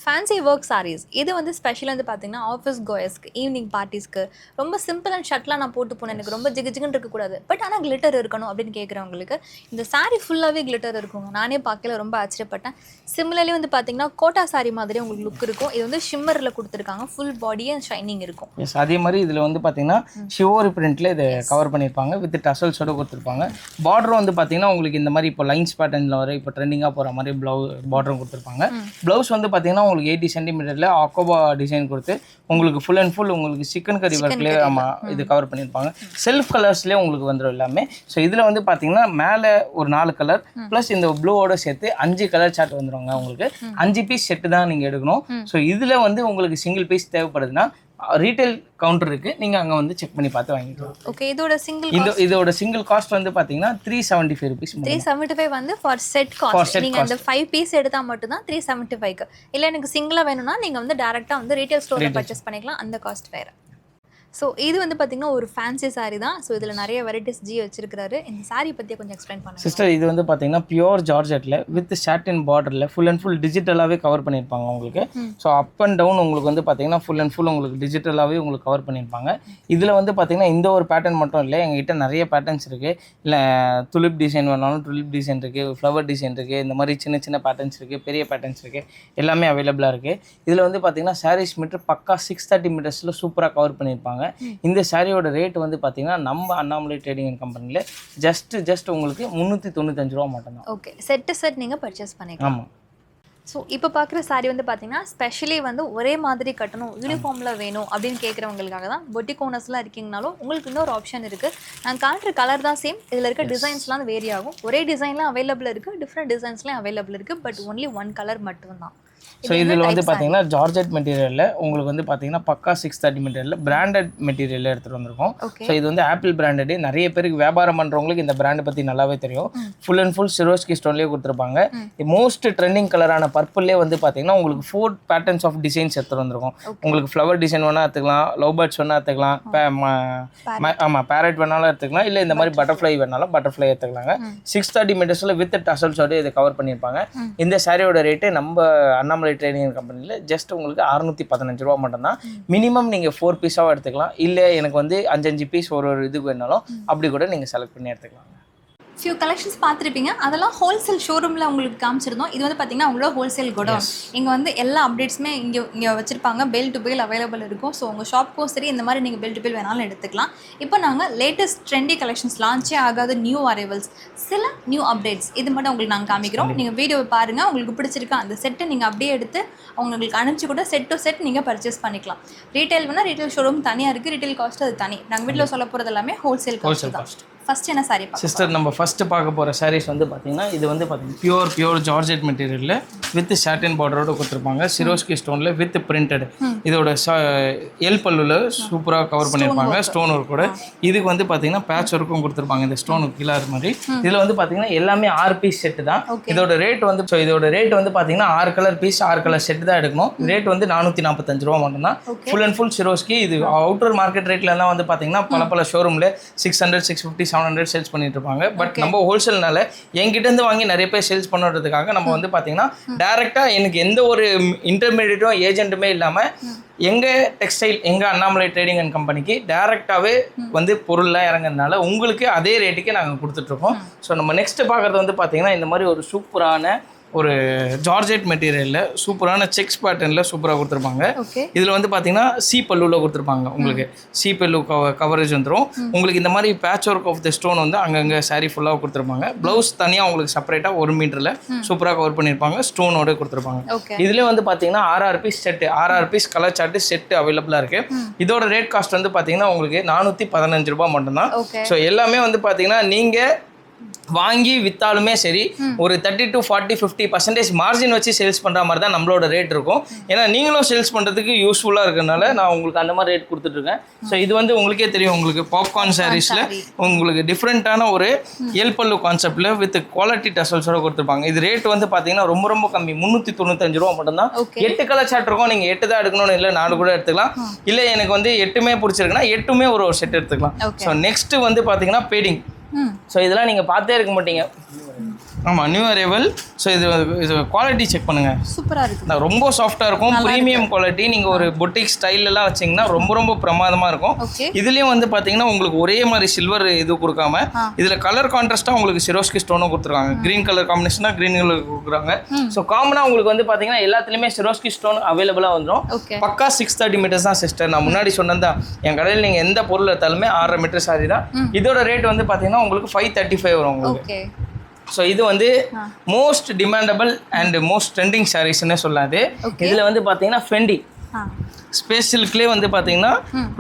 ஃபேன்சி ஒர்க் சாரீஸ் இது வந்து ஸ்பெஷல் வந்து பார்த்தீங்கன்னா ஆஃபீஸ் கோயர்ஸ்க்கு, ஈவினிங் பார்ட்டிஸ்க்கு ரொம்ப சிம்பிள் அண்ட் ஷர்ட்லாம் நான் போட்டு போனேன், எனக்கு ரொம்ப ஜிகுன்னு இருக்கக்கூடாது, பட் ஆனால் கிளிட்டர் இருக்கணும் அப்படின்னு கேட்குறவங்களுக்கு இந்த சாரீ ஃபுல்லாகவே கிளிட்டர் இருக்குங்க. நானே பார்க்கல ரொம்ப ஆச்சரியப்பட்டேன். சிமிலர்லி வந்து பார்த்தீங்கன்னா கோட்டா சாரீ மாதிரி உங்களுக்கு லுக் இருக்கும். இது வந்து ஷிம்மரில் கொடுத்துருக்காங்க. ஃபுல் பாடியே ஷைனிங் இருக்கும். எஸ், அதே மாதிரி இதில் வந்து பார்த்தீங்கன்னா ஷிவோரி பிரிண்ட்டில் இதை கவர் பண்ணியிருப்பாங்க. வித் டசல்ஸோட கொடுத்துருப்பாங்க. பார்டரும் வந்து பார்த்தீங்கன்னா உங்களுக்கு இந்த மாதிரி இப்போ லைன்ஸ் பேட்டர்னில் வர இப்போ ட்ரெண்டிங்காக போகிற மாதிரி பார்டரும் கொடுத்துருப்பாங்க. ப்ளவுஸ் வந்து பார்த்தீங்கன்னா உங்களுக்கு 80 சென்டிமீட்டரில் அக்கோபா டிசைன் கொடுத்து உங்களுக்கு ஃபுல் அண்ட் ஃபுல் உங்களுக்கு சிக்கன் கறி ஒர்க்லேயே இது கவர் பண்ணியிருப்பாங்க. செல்ஃப் கலர்ஸ்லேயே உங்களுக்கு வந்துடும் எல்லாமே. ஸோ இதில் வந்து பார்த்தீங்கன்னா மேலே ஒரு 4 கலர் ப்ளஸ் இந்த ப்ளூவோட சேர்த்து 5 கலர் சார்ட் வந்துடுவாங்க. உங்களுக்கு 5 பீஸ் செட்டு தான் நீங்கள் எடுக்கணும். ஸோ இதில் வந்து உங்களுக்கு சிங்கிள் பீஸ் தேவைப்படுதுன்னா ரீட்டைல் கவுண்டர் இருக்குது, நீங்கள் அங்கே வந்து செக் பண்ணி பார்த்து வாங்கிக்கலாம். ஓகே. இதோட சிங்கிள் காஸ்ட் வந்து பார்த்தீங்கன்னா 375 ருபீஸ். 375 வந்து ஃபார் செட் காஸ்ட். நீங்கள் அந்த 5 பீஸ் எடுத்தால் மட்டும்தான் 375க்கு. இல்லை எனக்கு சிங்கிளாக வேணும்னா நீங்கள் வந்து டேரெக்டாக வந்து ரீட்டைல் ஸ்டோரில் பர்ச்சேஸ் பண்ணிக்கலாம். அந்த காஸ்ட் வேறு. ஸோ இது வந்து பார்த்தீங்கன்னா ஒரு ஃபேன்சி சாரீ தான். ஸோ இதில் நிறைய வெரைட்டிஸ் வச்சிருக்காரு. இந்த சாரீ பற்றி கொஞ்சம் எக்ஸ்பிளைன் பண்ணுங்க சிஸ்டர். இது வந்து பார்த்தீங்கன்னா பியூர் ஜார்ஜெட்டில் வித் சாட்டின் பார்டரில் ஃபுல் அண்ட் ஃபுல் டிஜிட்டலாகவே கவர் பண்ணியிருப்பாங்க உங்களுக்கு. ஸோ அப் அண்ட் டவுன் உங்களுக்கு வந்து பார்த்தீங்கன்னா ஃபுல் அண்ட் ஃபுல் உங்களுக்கு டிஜிட்டலாகவே உங்களுக்கு கவர் பண்ணியிருப்பாங்க. இதில் வந்து பார்த்தீங்கன்னா இந்த ஒரு பேட்டர்ன் மட்டும் இல்லை, எங்ககிட்ட நிறைய பேட்டர்ன்ஸ் இருக்குது. இல்லை துலிப் டிசைன் வேணாலும் துலிப் டிசைன் இருக்குது, ஃப்ளவர் டிசைன் இருக்குது, இந்த மாதிரி சின்ன சின்ன பேட்டர்ன்ஸ் இருக்குது, பெரிய பேட்டர்ன்ஸ் இருக்குது, எல்லாமே அவைலபிளாக இருக்குது. இதில் வந்து பார்த்தீங்கன்னா சாரீஸ் மீட்டர் பக்கா 630 மீட்டர்ஸில் சூப்பராக கவர் பண்ணியிருப்பாங்க. இந்த சாரியோட ரேட் வந்து பார்த்தீங்கன்னா நம்ம அண்ணாமலை ட்ரேடிங் கம்பெனியில் ஜஸ்ட் உங்களுக்கு 395 ரூபா மட்டும்தான். ஓகே. செட் நீங்கள் பர்ச்சேஸ் பண்ணிக்கலாம். ஆமாம். ஸோ இப்போ பார்க்குற சாரீ வந்து பார்த்தீங்கன்னா ஸ்பெஷலி வந்து ஒரே மாதிரி கட்டணும், யூனிஃபார்மில் வேணும் அப்படின்னு கேட்குறவங்களுக்காக தான். பொட்டிக் ஓனர்ஸ்லாம் இருக்கீங்கனாலும் உங்களுக்கு இன்னொரு ஆப்ஷன் இருக்குது. நான் காட்டுற கலர் தான் சேம், இதில் இருக்க டிசைன்ஸ்லாம் வேரி ஆகும். ஒரே டிசைன்லாம் அவைலபிள் இருக்குது, டிஃப்ரெண்ட் டிசைன்ஸ்லாம் அவைலபிள் இருக்குது, பட் ஒன்லி 1 கலர் மட்டும்தான். ஸோ இதில் வந்து பார்த்தீங்கன்னா ஜார்ஜெட் மெட்டீரியலில் உங்களுக்கு வந்து பார்த்தீங்கன்னா பக்கா 630 மெட்டீரியலில் பிராண்டட் மெட்டீரியலில் எடுத்துகிட்டு வந்திருக்கோம். ஸோ இது வந்து ஆப்பிள் பிராண்டடு. நிறைய பேருக்கு வியாபாரம் பண்ணுறவங்களுக்கு இந்த பிராண்டை பற்றி நல்லாவே தெரியும். ஃபுல் அண்ட் ஃபுல் சிரோஸ்கி ஸ்டோன்லேயே கொடுத்துருப்பாங்க. மோஸ்ட் ட்ரெண்டிங் கலரான பர்பிள்லேயே வந்து பார்த்தீங்கன்னா உங்களுக்கு 4 பேட்டர்ன்ஸ் ஆஃப் டிசைன்ஸ் எடுத்துகிட்டு வந்திருக்கும். உங்களுக்கு ஃப்ளவர் டிசைன் வேணால் எடுத்துக்கலாம், லவ் பேர்ட்ஸ் வேணால் எடுத்துக்கலாம், ஆமாம் பேரட் வேணாலும் எடுத்துக்கலாம், இல்லை இந்த மாதிரி பட்டர்ஃப்ளை வேணாலும் பட்டர்ஃப்ளை எடுத்துக்கலாங்க. 630 மீட்டர்ஸில் வித் டசல்ஸோடு இதை கவர் பண்ணியிருப்பாங்க. இந்த சாரியோட ரேட்டு நம்ம அண்ணாமலை ட்ரேடிங் கம்பெனியில் ஜஸ்ட் உங்களுக்கு 615 ரூபா மட்டும்தான். மினிமம் நீங்கள் 4 பீஸாக எடுத்துக்கலாம். இல்லை எனக்கு வந்து 5 பீஸ் ஒரு இதுக்கு வேணாலும் அப்படி கூட நீங்கள் செலக்ட் பண்ணி எடுத்துக்கலாம். ஃபியூ கலெக்ஷன்ஸ் பார்த்துருப்பீங்க, அதெல்லாம் ஹோல்சேல் ஷோரூமில் உங்களுக்கு காமிச்சிருந்தோம். இது வந்து பார்த்தீங்கன்னா உங்களோட ஹோல்சேல் குடோன். இங்கே வந்து எல்லா அப்டேட்ஸுமே இங்கே வச்சுருப்பாங்க. பெல் டு பெல் அவைலபிள் இருக்கும். ஸோ உங்கள் ஷாப்க்கும் சரி இந்த மாதிரி நீங்கள் பெல் டு பெல் வேணாலும் எடுத்துக்கலாம். இப்போ நாங்கள் லேட்டஸ்ட் ட்ரெண்டி கலெக்ஷன்ஸ், லான்ச்சே ஆகாத நியூ அரைவல்ஸ், சில நியூ அப்டேட்ஸ் இது மட்டும் உங்களுக்கு நாங்கள் காமிக்கிறோம். நீங்கள் வீடியோவை பாருங்கள், உங்களுக்கு பிடிச்சிருக்கா அந்த செட்டை நீங்கள் அப்படியே எடுத்து உங்களுக்கு அனுப்பிச்சு கூட செட் டு செட் நீங்கள் பர்ச்சேஸ் பண்ணிக்கலாம். ரீட்டைல் வேணால் ரீட்டைல் ஷோரூம் தனியாக இருக்குது, ரீட்டைல் காஸ்ட் அது தனி. நாங்கள் வீட்டில் சொல்ல போகிறது எல்லாமே ஹோல்சேல் காஸ்ட். ஃபர்ஸ்ட் என்ன சாரி சிஸ்டர், நம்ம ஃபஸ்ட்டு பார்க்க போகிற சாரீஸ் வந்து பார்த்தீங்கன்னா இது வந்து பார்த்தீங்கன்னா பியூர் ஜார்ஜெட் மெட்டீரியலில் வித் சாட்டின் பார்டரோட கொடுத்துருப்பாங்க. சிரோஸ்கி ஸ்டோனில் வித் பிரிண்டட். இதோட எல் பல்லுல சூப்பராக கவர் பண்ணியிருப்பாங்க ஸ்டோன் ஒர்க் கூட. இதுக்கு வந்து பார்த்தீங்கன்னா பேட்ச் ஒர்க்கும் கொடுத்துருப்பாங்க இந்த ஸ்டோன் கீழே மாதிரி. இதில் வந்து பார்த்தீங்கன்னா எல்லாமே 6 பீஸ் செட்டு தான். இதோட ரேட் வந்து பார்த்தீங்கன்னா 6 கலர் பீஸ் 6 கலர் செட்டு தான் எடுக்கணும். ரேட் வந்து 445 ரூபா மட்டும்தான். Full and full சிரோஸ்கி. இது அவுட்டர் மார்க்கெட் ரேட்லலாம் வந்து பார்த்தீங்கன்னா பல ஷோரூமில் 600, 650, 700 சேல்ஸ் பண்ணிட்டு இருப்பாங்க. பட் நம்ம ஹோல்சேல்னால என்கிட்ட இருந்து வாங்கி நிறைய பேர் சேல்ஸ் பண்ணுறதுக்காக நம்ம வந்து பார்த்தீங்கன்னா டைரக்டா எனக்கு எந்த ஒரு இன்டர்மீடியட்டும் ஏஜென்ட்டுமே இல்லாமல் எங்கள் டெக்ஸ்டைல் எங்கள் அண்ணாமலை ட்ரேடிங் அண்ட் கம்பெனிக்கு டைரெக்டாகவே வந்து பொருள்லாம் இறங்குறதுனால உங்களுக்கு அதே ரேட்டுக்கே நாங்கள் கொடுத்துட்ருக்கோம். ஸோ நம்ம நெக்ஸ்ட்டு பார்க்குறது வந்து பார்த்தீங்கன்னா இந்த மாதிரி ஒரு சூப்பரான ஒரு ஜார்ஜெட் மெட்டீரியலில் சூப்பரான செக்ஸ் பேட்டர்னில் சூப்பராக கொடுத்துருப்பாங்க. இதில் வந்து பார்த்தீங்கன்னா சி பல்லுவில் கொடுத்துருப்பாங்க. உங்களுக்கு சி பல்லு கவரேஜ் வந்துடும். உங்களுக்கு இந்த மாதிரி patch work of the stone வந்து அங்கங்கே சாரீ ஃபுல்லாக கொடுத்துருப்பாங்க. ப்ளவுஸ் தனியாக உங்களுக்கு செப்பரேட்டாக 1 மீட்டரில் சூப்பராக கவர் பண்ணியிருப்பாங்க. ஸ்டோனோட கொடுத்துருப்பாங்க. இதில் வந்து பார்த்தீங்கன்னா 6 piece set, 6 piece colour chart set அவைலபிளாக இருக்குது. இதோட ரேட் காஸ்ட் வந்து பார்த்தீங்கன்னா உங்களுக்கு 415 ரூபா மட்டும்தான். ஸோ எல்லாமே வந்து பார்த்தீங்கன்னா நீங்கள் வாங்கி விற்றாலுமே சரி ஒரு 30 to 40, 50% மார்ஜின் வச்சு சேல்ஸ் பண்ணுற மாதிரி தான் நம்மளோட ரேட் இருக்கும். ஏன்னா நீங்களும் சேல்ஸ் பண்ணுறதுக்கு யூஸ்ஃபுல்லாக இருக்கிறதுனால நான் உங்களுக்கு அந்த மாதிரி ரேட் கொடுத்துட்ருக்கேன். ஸோ இது வந்து உங்களுக்கே தெரியும், உங்களுக்கு பாப்கார்ன் சாரீஸில் உங்களுக்கு டிஃப்ரெண்ட்டான ஒரு எல் பல்லு கான்செப்டில் வித் குவாலிட்டி டசல்ஸோட கொடுத்துருப்பாங்க. இது ரேட் வந்து பார்த்தீங்கன்னா ரொம்ப கம்மி, 395 ரூபா மட்டும்தான். 8 கலர் சார்ட் இருக்கும். நீங்கள் 8 தான் எடுக்கணும்னு இல்லை, 4 கூட எடுத்துக்கலாம். இல்லை எனக்கு வந்து 8மே பிடிச்சிருக்குன்னா 8மே ஒரு செட் எடுத்துக்கலாம். ஸோ நெக்ஸ்ட்டு வந்து பார்த்தீங்கன்னா பேடிங். ஸோ இதெல்லாம் நீங்கள் பார்த்தே இருக்க மாட்டீங்க. ஆமாம், நியூ அரைவல். ஸோ இது குவாலிட்டி செக் பண்ணுங்கள், சூப்பராக இருக்குது. ரொம்ப சாஃப்டாக இருக்கும், ப்ரீமியம் குவாலிட்டி. நீங்கள் ஒரு பொட்டிக் ஸ்டைலெல்லாம் வச்சிங்கன்னா ரொம்ப பிரமாதமாக இருக்கும். இதுலேயும் வந்து பார்த்தீங்கன்னா உங்களுக்கு ஒரே மாதிரி சில்வர் இது கொடுக்காம இதில் கலர் கான்ட்ராஸ்ட்டாக உங்களுக்கு சிரோஸ்கி ஸ்டோனும் கொடுத்துருக்காங்க. க்ரீன் கலர் காம்பினேஷனாக க்ரீன் கலர் கொடுக்குறாங்க. ஸோ காமனாக உங்களுக்கு வந்து பார்த்தீங்கன்னா எல்லாத்துலேயுமே சிரோஸ்கி ஸ்டோன் அவைலபிளாக வந்துடும். பக்கா 630 மீட்டர்ஸ் தான் சிஸ்டர். நான் முன்னாடி சொன்னது தான், என் கடையில் நீங்கள் எந்த பொருள் எடுத்தாலுமே 6.5 மீட்டர் சாரி தான். இதோட ரேட் வந்து பார்த்தீங்கன்னா உங்களுக்கு 535 வரும் உங்களுக்கு. ஸோ இது வந்து most demandable and most trending சாரீஸ்னே சொல்லாது. இதில் வந்து பார்த்தீங்கன்னா ஃபெண்டி ஸ்பேஸ் சில்க்லேயே வந்து பார்த்தீங்கன்னா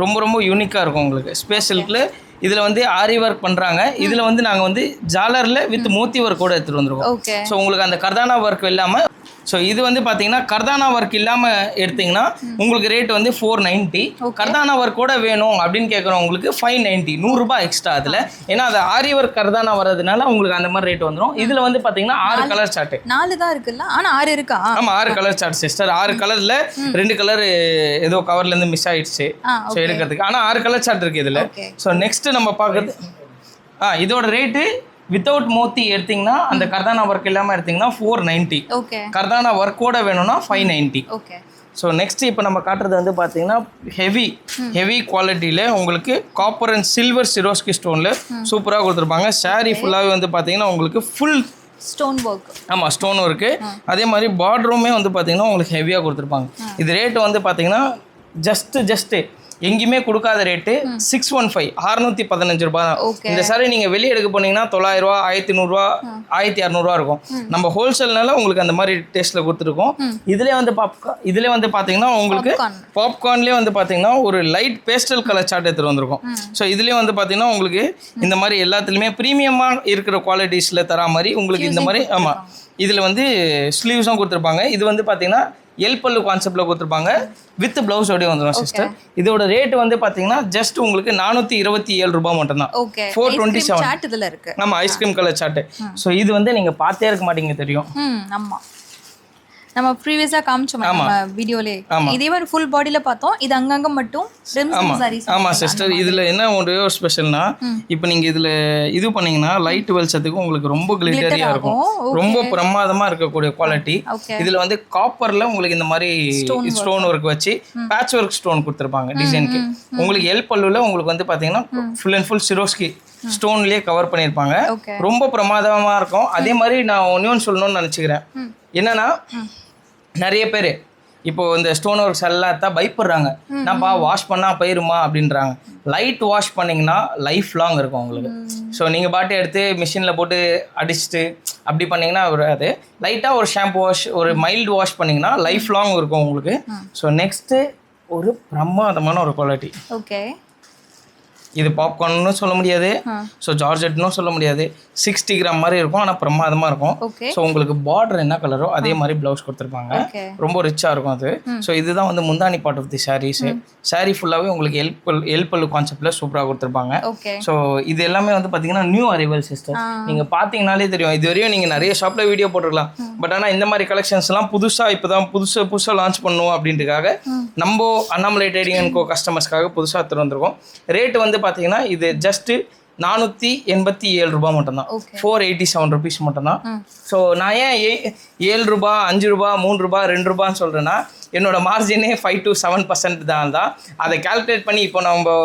ரொம்ப யூனிக்காக இருக்கும் உங்களுக்கு. ஸ்பேஸ் சில்கில் இதில் வந்து ஆரி ஒர்க் பண்ணுறாங்க. இதில் வந்து நாங்கள் வந்து ஜாலரில் வித் மோத்தி ஒர்க் கூட எடுத்துகிட்டு வந்துருக்கோம். ஸோ உங்களுக்கு அந்த கர்தானா ஒர்க் இல்லாமல், ஸோ இது வந்து பார்த்தீங்கன்னா கர்தானா ஒர்க் இல்லாமல் எடுத்திங்கன்னா உங்களுக்கு ரேட் வந்து 490. கர்தானா ஒர்க் கூட வேணும் அப்படின்னு கேட்குறவங்களுக்கு 590, 100 ரூபாய் எக்ஸ்ட்ரா அதில். ஏன்னா அது ஆரி ஒர்க் கர்தானா வர்றதுனால உங்களுக்கு அந்த மாதிரி ரேட் வந்துடும். இதில் வந்து பார்த்தீங்கன்னா 6 கலர் சார்ட்டு. 4 தான் இருக்குல்ல, ஆனால் 6 இருக்கா? ஆமாம், 6 கலர் சார்ட் சிஸ்டர். 6 கலரில் 2 கலர் ஏதோ கவர்லேருந்து மிஸ் ஆயிடுச்சு ஸோ எடுக்கிறதுக்கு. ஆனால் 6 கலர் சார்ட் இருக்குது இதில். ஸோ நெக்ஸ்ட்டு நம்ம பார்க்குறது இதோட ரேட்டு வித்தவுட் மோத்தி எடுத்தீங்கன்னா அந்த கர்தானா ஒர்க் இல்லாமல் எடுத்தீங்கன்னா 490. கர்தானா ஒர்க்கோட வேணும்னா 590. ஸோ நெக்ஸ்ட் இப்போ நம்ம காட்டுறது வந்து பார்த்தீங்கன்னா ஹெவி குவாலிட்டியில் உங்களுக்கு காப்பர் அண்ட் சில்வர் சிரோஸ்கி ஸ்டோனில் சூப்பராக கொடுத்துருப்பாங்க. சாரீ ஃபுல்லாகவே வந்து பார்த்தீங்கன்னா உங்களுக்கு ஃபுல் ஸ்டோன் ஒர்க். ஆமாம், ஸ்டோன் ஒர்க்கு. அதே மாதிரி பார்டருமே வந்து பார்த்தீங்கன்னா உங்களுக்கு ஹெவியாக கொடுத்துருப்பாங்க. இது ரேட்டு வந்து பார்த்தீங்கன்னா ஜஸ்ட்டு எங்கேயுமே கொடுக்காத ரேட்டு 615, 615 ரூபாய் தான். இந்த சாரி நீங்கள் வெளியே எடுக்க போனீங்கன்னா 900 ரூபா, 1100 ரூபா, 1200 ரூபா இருக்கும். நம்ம ஹோல்சேல்னால உங்களுக்கு அந்த மாதிரி டேஸ்ட்டில் கொடுத்துருக்கோம். இதுலேயே வந்து பார்த்தீங்கன்னா உங்களுக்கு பாப்கார்ன்லேயே வந்து பார்த்தீங்கன்னா ஒரு லைட் பேஸ்டல் கலர் சார்ட் எடுத்துகிட்டு வந்திருக்கும். ஸோ இதுலேயே வந்து பார்த்தீங்கன்னா உங்களுக்கு இந்த மாதிரி எல்லாத்துலேயுமே ப்ரீமியமாக இருக்கிற குவாலிட்டிஸில் தரா மாதிரி உங்களுக்கு இந்த மாதிரி. ஆமாம், இதில் வந்து ஸ்லீவ்ஸும் கொடுத்துருப்பாங்க. இது வந்து பார்த்தீங்கன்னா எல் பல்லு கான்செப்டில் கொடுத்துருப்பாங்க வித் ப்ளவுஸோடய வந்துடும் சிஸ்டர். இதோட ரேட் வந்து பார்த்தீங்கன்னா ஜஸ்ட் உங்களுக்கு 427 ரூபாய் மட்டும்தான். 427. ஆமாம், ஐஸ்கிரீம் கலர் சார்ட்டு. ஸோ இது வந்து நீங்கள் பார்த்தே இருக்க மாட்டீங்க தெரியும். ஆமாம், நம்ம ப்ரீவியஸா காமிச்சோம் நம்ம வீடியோலே இதே மாதிரி ஃபுல் பாடியில பார்த்தோம். இது அங்கங்க மட்டும் சாரீஸ். ஆமா சிஸ்டர், இதுல என்ன ஒரே ஒரு ஸ்பெஷல்னா இப்போ நீங்க இதுல இது பண்ணீங்கன்னா லைட் வெளிச்சத்துக்கு உங்களுக்கு ரொம்ப கிளிட்டரியா இருக்கும், ரொம்ப பிரமாதமா இருக்கக்கூடிய குவாலிட்டி. இதுல வந்து காப்பர்ல உங்களுக்கு இந்த மாதிரி ஸ்டோன் ஒர்க் வச்சு பேட்ச் ஒர்க் ஸ்டோன் கொடுத்துருப்பாங்க டிசைனுக்கு. உங்களுக்கு எல் பல்லுல உங்களுக்கு வந்து பாத்தீங்கன்னா ஃபுல் அண்ட் ஃபுல் சிரோஸ்கி ஸ்டோன்லயே கவர் பண்ணியிருப்பாங்க. ரொம்ப பிரமாதமா இருக்கும். அதே மாதிரி நான் ஒன்னு சொல்லணும்னு நினைச்சுக்கிறேன். என்னன்னா நிறைய பேர் இப்போ இந்த ஸ்டோன் ஒர்க்ஸ் எல்லாத்தான் பயப்படுறாங்க, நான்ப்பா வாஷ் பண்ணா போயிருமா அப்படின்றாங்க. லைட் வாஷ் பண்ணிங்கன்னா லைஃப் லாங் இருக்கும் உங்களுக்கு. ஸோ நீங்கள் பாட்டு எடுத்து மிஷினில் போட்டு அடிச்சுட்டு அப்படி பண்ணிங்கன்னா வராது. லைட்டாக ஒரு ஷாம்பு வாஷ், ஒரு மைல்டு வாஷ் பண்ணிங்கன்னா லைஃப் லாங் இருக்கும் உங்களுக்கு. ஸோ நெக்ஸ்ட்டு ஒரு பிரமாதமான ஒரு குவாலிட்டி. ஓகே, இது பாப்கார்ன்னு சொல்ல முடியாது, ஸோ ஜார்ஜெட்னும் சொல்ல முடியாது. 60 கிராம் மாதிரி இருக்கும், ஆனால் பிரமாதமாக இருக்கும். ஓகே, ஸோ உங்களுக்கு பார்டர் என்ன கலரோ அதே மாதிரி ப்ளவுஸ் கொடுத்துருப்பாங்க. ரொம்ப ரிச்சாக இருக்கும் அது. ஸோ இதுதான் வந்து முந்தானி part of the sarees. Saree ஃபுல்லாகவே உங்களுக்கு எல்பல்லு கான்செப்டில் சூப்பராக கொடுத்துருப்பாங்க. ஸோ இது எல்லாமே வந்து பார்த்தீங்கன்னா நியூ அரைவல் சிஸ்டர். நீங்கள் பார்த்தீங்கனாலே தெரியும், இது வரையும் நீங்கள் நிறைய ஷாப்பில் வீடியோ போட்டுருக்கலாம். பட் ஆனால் இந்த மாதிரி கலெக்ஷன்ஸ்லாம் புதுசாக இப்போ தான் புதுசாக லான்ச் பண்ணுவோம் அப்படின்றதுக்காக நம்ம அண்ணாமலை ட்ரேடிங் அண்ட் கோ கஸ்டமர்ஸ்க்காக புதுசாக எடுத்துகிட்டு வந்திருக்கோம். ரேட்டு வந்து பார்த்தீங்கன்னா இது ஜஸ்ட்டு 487 ரூபாய் மட்டும்தான், 487 ருபீஸ் மட்டும்தான். ஸோ நான் ஏன் 7 ரூபா, 5 ரூபா, 3 ரூபா, 2 ரூபான்னு சொல்கிறேன்னா என்னோட மார்ஜினே 5 to 7% தான். அதை கால்குலேட் பண்ணி இப்போ நம்ம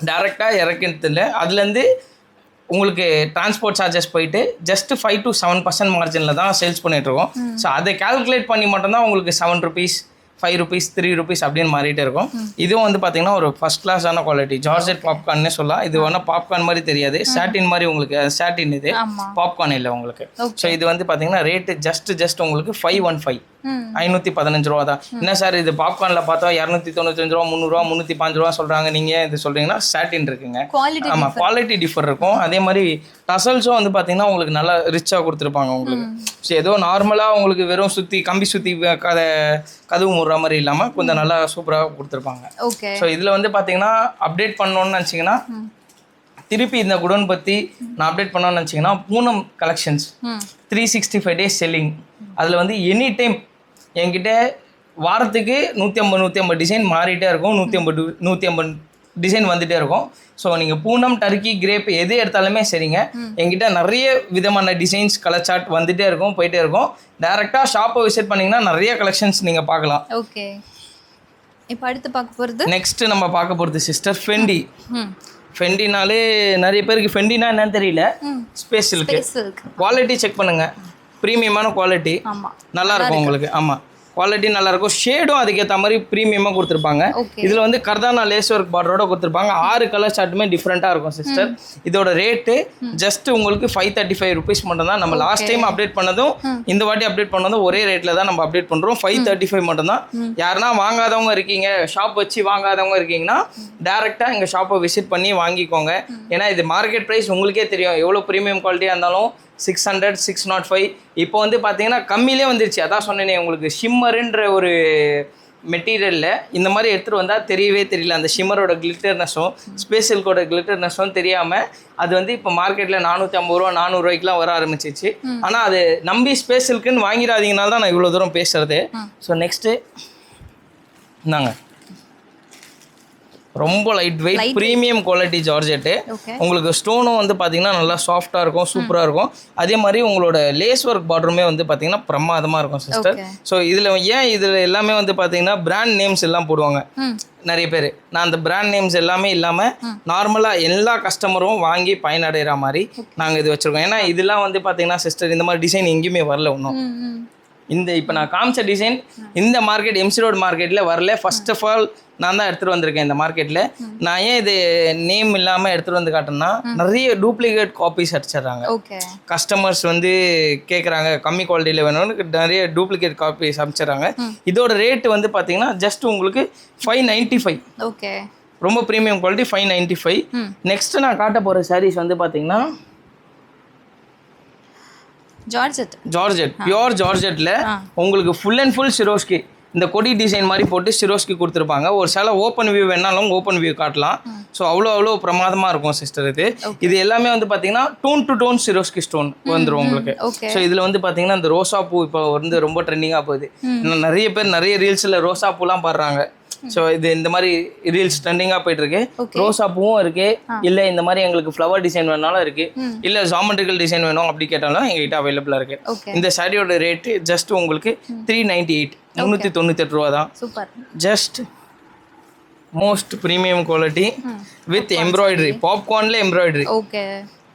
டேரெக்டாக இறக்கிறதுல அதுலேருந்து உங்களுக்கு டிரான்ஸ்போர்ட் சார்ஜஸ் போயிட்டு ஜஸ்ட் 5 to 7% மார்ஜினில் தான் சேல்ஸ் பண்ணிகிட்ருக்கோம். ஸோ அதை கால்குலேட் பண்ணி மட்டும்தான் உங்களுக்கு 7 ருபீஸ், 5 ருபீஸ், 3 ருபீஸ் அப்படின்னு மாறிட்டே இருக்கும். இதுவும் வந்து பார்த்தீங்கன்னா ஒரு ஃபர்ஸ்ட் கிளாஸான குவாலிட்டி. ஜார்ஜெட் பாப்கார்ன்னே சொல்லலாம். இது வேணால் பாப்கார்ன் மாதிரி தெரியாது, சாட்டின் மாதிரி உங்களுக்கு. சாட்டின் இது, பாப்கார்ன் இல்லை உங்களுக்கு. ஸோ இது வந்து பார்த்தீங்கன்னா ரேட்டு ஜஸ்ட் உங்களுக்கு 515, 515 ரூபா தான். என்ன சார் இது பாப்கார்னில் பார்த்தா 295 ரூபா, 300 ரூபா, 305 ரூபா சொல்கிறாங்க, நீங்கள் இது சொல்கிறீங்கன்னா சாட்டின் இருக்குங்க. ஆமாம், குவாலிட்டி டிஃபர் இருக்கும். அதே மாதிரி டசல்ஸும் வந்து பார்த்தீங்கன்னா உங்களுக்கு நல்லா ரிச்சாக கொடுத்துருப்பாங்க உங்களுக்கு. ஸோ ஏதோ நார்மலாக உங்களுக்கு வெறும் கம்பி சுற்றி கதவு முடுற மாதிரி இல்லாமல் கொஞ்சம் நல்லா சூப்பராக கொடுத்துருப்பாங்க. ஸோ இதில் வந்து பார்த்தீங்கன்னா அப்டேட் பண்ணணும்னு நினச்சிங்கன்னா திருப்பி இந்த குடோன் பற்றி நான் அப்டேட் பண்ணணும்னு நினச்சிங்கன்னா பூனம் கலெக்ஷன்ஸ் 365 டேஸ் செல்லிங். அதில் வந்து எனி டைம் என்கிட்ட வாரத்துக்கு 150 டிசைன் மாறிட்டே இருக்கும், 150 டிசைன் வந்துகிட்டே இருக்கும். ஸோ நீங்கள் பூனம், டர்க்கி, கிரேப் எது எடுத்தாலுமே சரிங்க, என்கிட்ட நிறைய விதமான டிசைன்ஸ் கலர் சார்ட் வந்துகிட்டே இருக்கும், போயிட்டே இருக்கும். டேரெக்டாக ஷாப்பை விசிட் பண்ணிங்கன்னா நிறைய கலெக்ஷன்ஸ் நீங்கள் பார்க்கலாம். ஓகே, இப்போ அடுத்து பார்க்க போகிறது நெக்ஸ்ட்டு நம்ம பார்க்க போகிறது சிஸ்டர் ஃபெண்டி. ஃபெண்டினாலே நிறைய பேருக்கு ஃபெண்டினா என்னன்னு தெரியல. ஸ்பேஸ் சில்க் குவாலிட்டி செக் பண்ணுங்கள், ப்ரீமியமான குவாலிட்டி நல்லா இருக்கும் உங்களுக்கு. ஆமாம், குவாலிட்டி நல்லாயிருக்கும். ஷேடும் அதுக்கேற்ற மாதிரி ப்ரீமியமாக கொடுத்துருப்பாங்க. இதில் வந்து கர்தானா லேஸ் ஒர்க் பார்டரோட கொடுத்துருப்பாங்க. 6 கலர் சார்ட்டுமே டிஃப்ரெண்ட்டாக இருக்கும் சிஸ்டர். இதோட ரேட்டு ஜஸ்ட் உங்களுக்கு 535 ருபீஸ் மட்டும்தான். நம்ம லாஸ்ட் டைம் அப்டேட் பண்ணதும் இந்த வாட்டி அப்டேட் பண்ணதும் ஒரே ரேட்டில் தான் நம்ம அப்டேட் பண்ணுறோம். 535 மட்டும்தான். யாருன்னா வாங்காதவங்க இருக்கீங்க, ஷாப் வச்சு வாங்காதவங்க இருக்கீங்கன்னா டேரெக்டாக எங்கள் ஷாப்பை விசிட் பண்ணி வாங்கிக்கோங்க. ஏன்னா இது மார்க்கெட் ப்ரைஸ் உங்களுக்கே தெரியும், எவ்வளோ ப்ரீமியம் குவாலிட்டியாக இருந்தாலும் 600, 605. இப்போ வந்து பார்த்தீங்கன்னா கம்மியிலே வந்துருச்சு. அதான் சொன்னேனே உங்களுக்கு, ஷிம்மருன்ற ஒரு மெட்டீரியலில் இந்த மாதிரி எடுத்துகிட்டு வந்தால் தெரியவே தெரியல. அந்த ஷிம்மரோட கிளிட்டர்னஸும் ஸ்பேஸ் சில்கோட கிளிட்டர்னஸும் தெரியாமல் அது வந்து இப்போ மார்க்கெட்டில் 450 ரூபா, 400 ரூபாய்க்குலாம் வர ஆரம்பிச்சிச்சு. ஆனால் அது நம்பி ஸ்பேஸ் சில்க்குன்னு வாங்கிடாதீங்கனால தான் நான் இவ்வளோ தூரம் பேசுகிறது. ஸோ நெக்ஸ்ட்டு நாங்க ரொம்ப light weight premium quality georgette. உங்களுக்கு ஸ்டோனும் வந்து பார்த்தீங்கன்னா நல்லா சாஃப்டாக இருக்கும், சூப்பராக இருக்கும். அதே மாதிரி உங்களோட லேஸ் ஒர்க் பார்டருமே வந்து பார்த்தீங்கன்னா பிரமாதமாக இருக்கும் சிஸ்டர். ஸோ இதில் இதில் எல்லாமே வந்து பார்த்தீங்கன்னா பிராண்ட் நேம்ஸ் எல்லாம் போடுவாங்க நிறைய பேர். நான் அந்த பிராண்ட் நேம்ஸ் எல்லாமே இல்லாமல் நார்மலாக எல்லா கஸ்டமரும் வாங்கி பயனடைகிற மாதிரி நாங்கள் இது வச்சுருக்கோம். ஏன்னா இதெல்லாம் வந்து பார்த்தீங்கன்னா சிஸ்டர் இந்த மாதிரி டிசைன் எங்கேயுமே வரல ஒன்றும். இந்த இப்போ நான் காமிச்ச டிசைன் இந்த மார்க்கெட் எம்சி ரோடு மார்க்கெட்டில் வரல. ஃபர்ஸ்ட் ஆஃப் ஆல் நான் தான் எடுத்துகிட்டு வந்திருக்கேன் இந்த மார்க்கெட்டில். நான் ஏன் இது நேம் இல்லாமல் எடுத்துகிட்டு வந்து காட்டேன்னா நிறைய டூப்ளிகேட் காப்பீஸ் அடிச்சிடுறாங்க. கஸ்டமர்ஸ் வந்து கேட்குறாங்க கம்மி குவாலிட்டியில் வேணும்னு நிறைய டூப்ளிகேட் காப்பீஸ் அனுப்பிச்சிடுறாங்க. இதோட ரேட்டு வந்து பார்த்தீங்கன்னா ஜஸ்ட் உங்களுக்கு 595. ஓகே, ரொம்ப ப்ரீமியம் குவாலிட்டி 595. நெக்ஸ்ட்டு நான் காட்ட போகிற சாரீஸ் வந்து பார்த்தீங்கன்னா ஜார்ஜெட் பியோர் ஜார்ஜெட்டில் உங்களுக்கு ஃபுல் அண்ட் ஃபுல் சிரோஸ்கி இந்த கொடி டிசைன் மாதிரி போட்டு சிரோஸ்கி கொடுத்துருப்பாங்க. ஒரு சில ஓப்பன் வியூ வேணாலும் ஓப்பன் வியூ காட்டலாம். ஸோ அவ்வளோ பிரமாதமாக இருக்கும் சிஸ்டர். இது எல்லாமே வந்து பார்த்தீங்கன்னா tone to tone Swarovski stone வந்துடும் உங்களுக்கு. ஸோ இதில் வந்து பார்த்தீங்கன்னா இந்த ரோசா பூ இப்போ வந்து ரொம்ப ட்ரெண்டிங்காக போகுது. நிறைய பேர் நிறைய ரீல்ஸில் ரோசா பூலாம் பாடுறாங்க. ஸோ இது இந்த மாதிரி ரீல்ஸ் ட்ரெண்டிங்காக போயிட்டு இருக்கு. ரோசா பூவும் இருக்கு, இல்லை இந்த மாதிரி எங்களுக்கு ஃப்ளவர் டிசைன் வேணாலும் இருக்கு, இல்லை ஜாமெட்ரிக்கல் டிசைன் வேணும் அப்படி கேட்டாலும் எங்ககிட்ட அவைலபிளாக இருக்கு. இந்த சாரியோட ரேட்டு ஜஸ்ட் உங்களுக்கு 398 398 ரூபா தான். Just most premium quality with embroidery, பாப்கார்ன்ல எம்ப்ராய்டரி.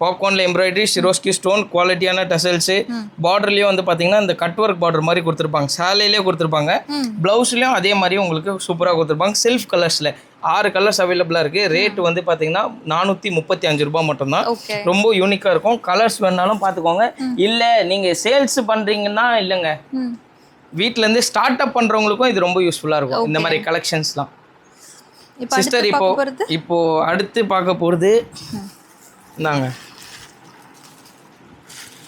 பாப்கார்ன்ல எம்ப்ராய்டரி, சிரோஸ்கி ஸ்டோன், குவாலிட்டியான டசல்ஸு. பார்டர்லேயும் வந்து பார்த்தீங்கன்னா இந்த கட் ஒர்க் பார்டர் மாதிரி கொடுத்துருப்பாங்க, சேலையிலேயே கொடுத்துருப்பாங்க. ப்ளவுஸ்லேயும் அதே மாதிரி உங்களுக்கு சூப்பராக கொடுத்துருப்பாங்க. செல்ஃப் கலர்ஸில் 6 கலர்ஸ் அவைலபிளாக இருக்குது. ரேட் வந்து பார்த்தீங்கன்னா 435 ரூபா மட்டும்தான். ரொம்ப யூனிக்காக இருக்கும். கலர்ஸ் வேணாலும் பார்த்துக்கோங்க. இல்லை நீங்கள் சேல்ஸ் பண்ணுறீங்கன்னா இல்லைங்க, வீட்டிலேருந்து ஸ்டார்ட் அப் பண்ணுறவங்களுக்கும் இது ரொம்ப யூஸ்ஃபுல்லாக இருக்கும் இந்த மாதிரி கலெக்ஷன்ஸ்லாம். சிஸ்டர் இப்போ அடுத்து பார்க்க போகிறது நாங்க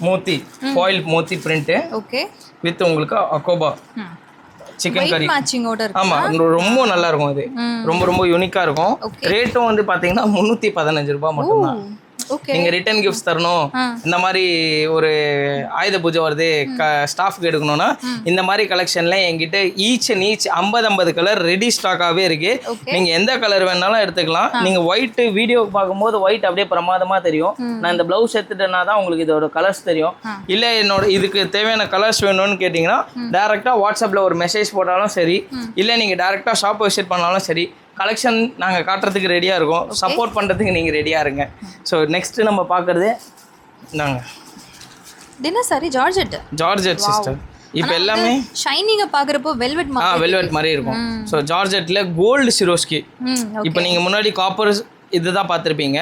மோத்தி ஃபாயில் மோத்தி பிரிண்ட் வித் உங்களுக்கு அகோபா சிக்கன் கறி மேட்சிங்கோட இருக்கு. ஆமா, ரொம்ப நல்லா இருக்கும். இது ரொம்ப யூனிக்கா இருக்கும். ரேட்டும் வந்து பாத்தீங்கன்னா 315 ரூபாய் மட்டும்தான். நீங்க ரிட்டர்ன் கிஃப்ட்ஸ் தரணும், இந்த மாதிரி ஒரு ஆயுத பூஜை வருது ஸ்டாஃப்க்கு எடுக்கணும்னா இந்த மாதிரி கலெக்ஷன்ல என்கிட்ட ஈச் 50 கலர் ரெடி ஸ்டாக்காவே இருக்கு. நீங்க எந்த கலர் வேணாலும் எடுத்துக்கலாம். நீங்க ஒயிட் வீடியோ பார்க்கும்போது ஒயிட் அப்படியே பிரமாதமா தெரியும். நான் இந்த பிளவுஸ் எடுத்துட்டேன்னா தான் உங்களுக்கு இதோட கலர்ஸ் தெரியும். இல்ல என்னோட இதுக்கு தேவையான கலர்ஸ் வேணும்னு கேட்டீங்கன்னா டைரக்டா வாட்ஸ்அப்ல ஒரு மெசேஜ் போட்டாலும் சரி, இல்ல நீங்க டைரக்டா ஷாப் விசிட் பண்ணாலும் சரி, கலெக்ஷன் நாங்கள் காட்டுறதுக்கு ரெடியாக இருக்கோம். சப்போர்ட் பண்ணுறதுக்கு நீங்கள் ரெடியாக இருங்க. ஸோ நெக்ஸ்ட் நம்ம பார்க்குறது நாங்கள் டின்னர் சாரி ஜார்ஜெட் சிஸ்டர். இப்போ எல்லாமே ஷைனிங்கை பார்க்குறப்போ வெல்வெட் மாதிரி இருக்கும். So ஜார்ஜெட்டில் gold சிரோஸ்கி. இப்போ நீங்கள் முன்னாடி காப்பர் இதுதான் பார்த்துருப்பீங்க.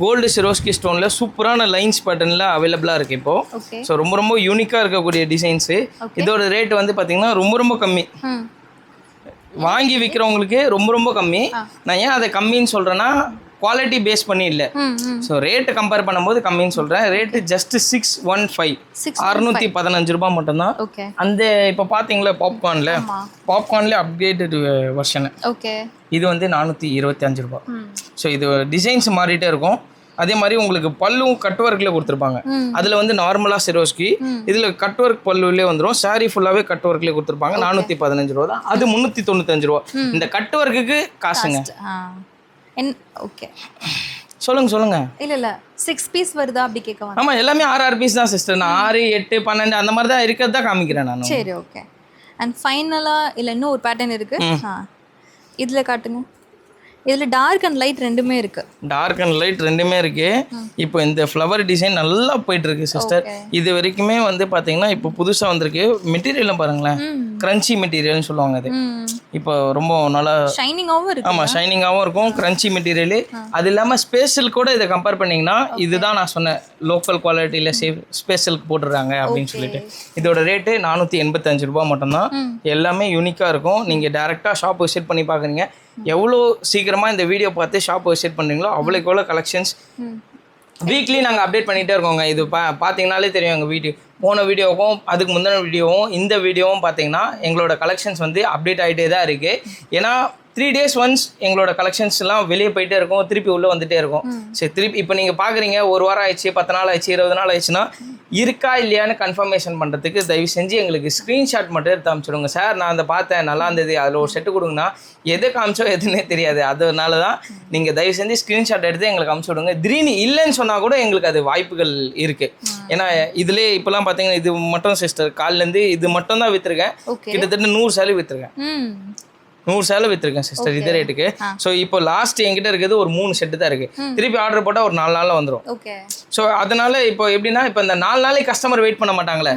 கோல்டு சிரோஸ்கி ஸ்டோனில் சூப்பரான லைன்ஸ் பேட்டர்னில் அவைலபிளாக இருக்குது இப்போது. ஸோ ரொம்ப யூனிக்காக இருக்கக்கூடிய டிசைன்ஸு. இதோட ரேட் வந்து பார்த்தீங்கன்னா ரொம்ப கம்மி. வாங்கி விற்கிறவங்களுக்கு ரொம்ப கம்மி. நான் ஏன் அதை கம்மின்னு சொல்கிறேன்னா குவாலிட்டி பேஸ் பண்ணி இல்லை. ஸோ ரேட்டு கம்பேர் பண்ணும்போது கம்மின்னு சொல்கிறேன். ரேட்டு ஜஸ்ட் 615 615 ரூபாய் மட்டும்தான். அந்த இப்போ பார்த்தீங்களா பாப்கார்ன்ல அப்டேட்டட் வெர்ஷனு. இது வந்து 425 ரூபாய். ஸோ இது டிசைன்ஸ் மாறிட்டே இருக்கும். அதே மாதிரி உங்களுக்கு பல்லும் கட் ஒர்க்கில் கொடுத்துருப்பாங்க. அதில் வந்து நார்மலாக சிரோஸ்கி, இதில் கட் ஒர்க் பல்லுலேயே வந்துடும். சாரி ஃபுல்லாகவே கட் ஒர்க்லேயே கொடுத்துருப்பாங்க. 415 ரூபா தான். அது 395 ரூபா. இந்த கட் ஒர்க்குக்கு காசுங்க. சொல்லுங்க. இல்ல 6 பீஸ் வருதா அப்படி கேட்க. ஆமா, எல்லாமே 6 பீஸ் தான் சிஸ்டர். நான் 6 8 12 அந்த மாதிரி தான் இருக்கிறதா காமிக்கிறேன் நான். சரி, ஓகே. அண்ட் ஃபைனலா இல்ல இன்னும் ஒரு பேட்டர்ன் இருக்கு. இதுல காட்டுங்க. இதில் டார்க் அண்ட் லைட் ரெண்டுமே இருக்கு. இப்போ இந்த ஃப்ளவர் டிசைன் நல்லா போயிட்டு இருக்கு சிஸ்டர். இது வரைக்குமே வந்து பார்த்தீங்கன்னா இப்போ புதுசாக வந்திருக்கு. மெட்டீரியலும் பாருங்களேன், கிரன்ச்சி மெட்டீரியல்னு சொல்லுவாங்க. அது இப்போ ரொம்ப நல்லா ஷைனிங்காகவும் இருக்கு. ஆமாம், ஷைனிங்காகவும் இருக்கும், கிரன்ச்சி மெட்டீரியல். அது இல்லாமல் ஸ்பேஷல் கூட இதை கம்பேர் பண்ணிங்கன்னா இதுதான் நான் சொன்னேன், லோக்கல் குவாலிட்டியில் ஸ்பேஷலுக்கு போட்டுடுறாங்க அப்படின்னு சொல்லிட்டு. இதோட ரேட்டு 485 ரூபா மட்டும்தான். எல்லாமே யூனிக்காக இருக்கும். நீங்கள் டேரெக்டாக ஷாப் விசிட் பண்ணி பார்க்குறீங்க. எவ்வளோ சீக்கிரமாக இந்த வீடியோ பார்த்து ஷாப் விசிட் பண்ணுறீங்களோ அவ்வளோக்கு எவ்வளோ கலெக்ஷன்ஸ் வீக்லி நாங்கள் அப்டேட் பண்ணிகிட்டே இருக்கோங்க. இது பார்த்தீங்கன்னாலே தெரியும். எங்கள் போன வீடியோவும் அதுக்கு முந்தின வீடியோவும் இந்த வீடியோவும் பார்த்தீங்கன்னா எங்களோட கலெக்ஷன்ஸ் வந்து அப்டேட் ஆகிட்டே தான் இருக்குது. ஏன்னா 3 days ஒன்ஸ் எங்களோட கலெக்ஷன்ஸ்லாம் வெளியே போயிட்டே இருக்கும், திருப்பி உள்ளே வந்துகிட்டே இருக்கும். சரி, திருப்பி இப்போ நீங்கள் பார்க்குறீங்க 1 வாரம் ஆயிடுச்சு, 10 நாள் ஆயிடுச்சு, 20 நாள் ஆயிடுச்சுன்னா இருக்கா இல்லையான்னு கன்ஃபர்மேஷன் பண்ணுறதுக்கு தயவு செஞ்சு எங்களுக்கு ஸ்க்ரீன்ஷாட் மட்டும் எடுத்து காமிச்சிடுங்க. சார், நான் அதை பார்த்தேன், நல்லா இருந்தது, அதில் ஒரு செட்டு கொடுங்கன்னா எது காமிச்சோ எதுன்னே தெரியாது. அதனால தான் நீங்கள் தயவு செஞ்சு ஸ்க்ரீன்ஷாட் எடுத்து எங்களுக்கு காமிச்சு விடுங்க. திடீர்னு இல்லைன்னு சொன்னால் கூட எங்களுக்கு அது வாய்ப்புகள் இருக்குது. ஏன்னா இதுலேயே இப்போலாம் பார்த்தீங்கன்னா இது மட்டும் சிஸ்டர் காலிலேருந்து இது மட்டும் தான் விற்றுருக்கேன். கிட்டத்தட்ட 100 சேலை விற்றுருக்கேன். 100 சேலை விற்றுருக்கேன் சிஸ்டர் இதே ரேட்டுக்கு. ஸோ இப்போ லாஸ்ட் என்கிட்ட இருக்கிறது ஒரு 3 செட்டு தான் இருக்குது. திருப்பி ஆர்டர் போட்டால் ஒரு 4 நாளில் வந்துடும். ஸோ அதனால இப்போ எப்படின்னா இப்போ இந்த 4 நாளைக்கு கஸ்டமர் வெயிட் பண்ண மாட்டாங்களே,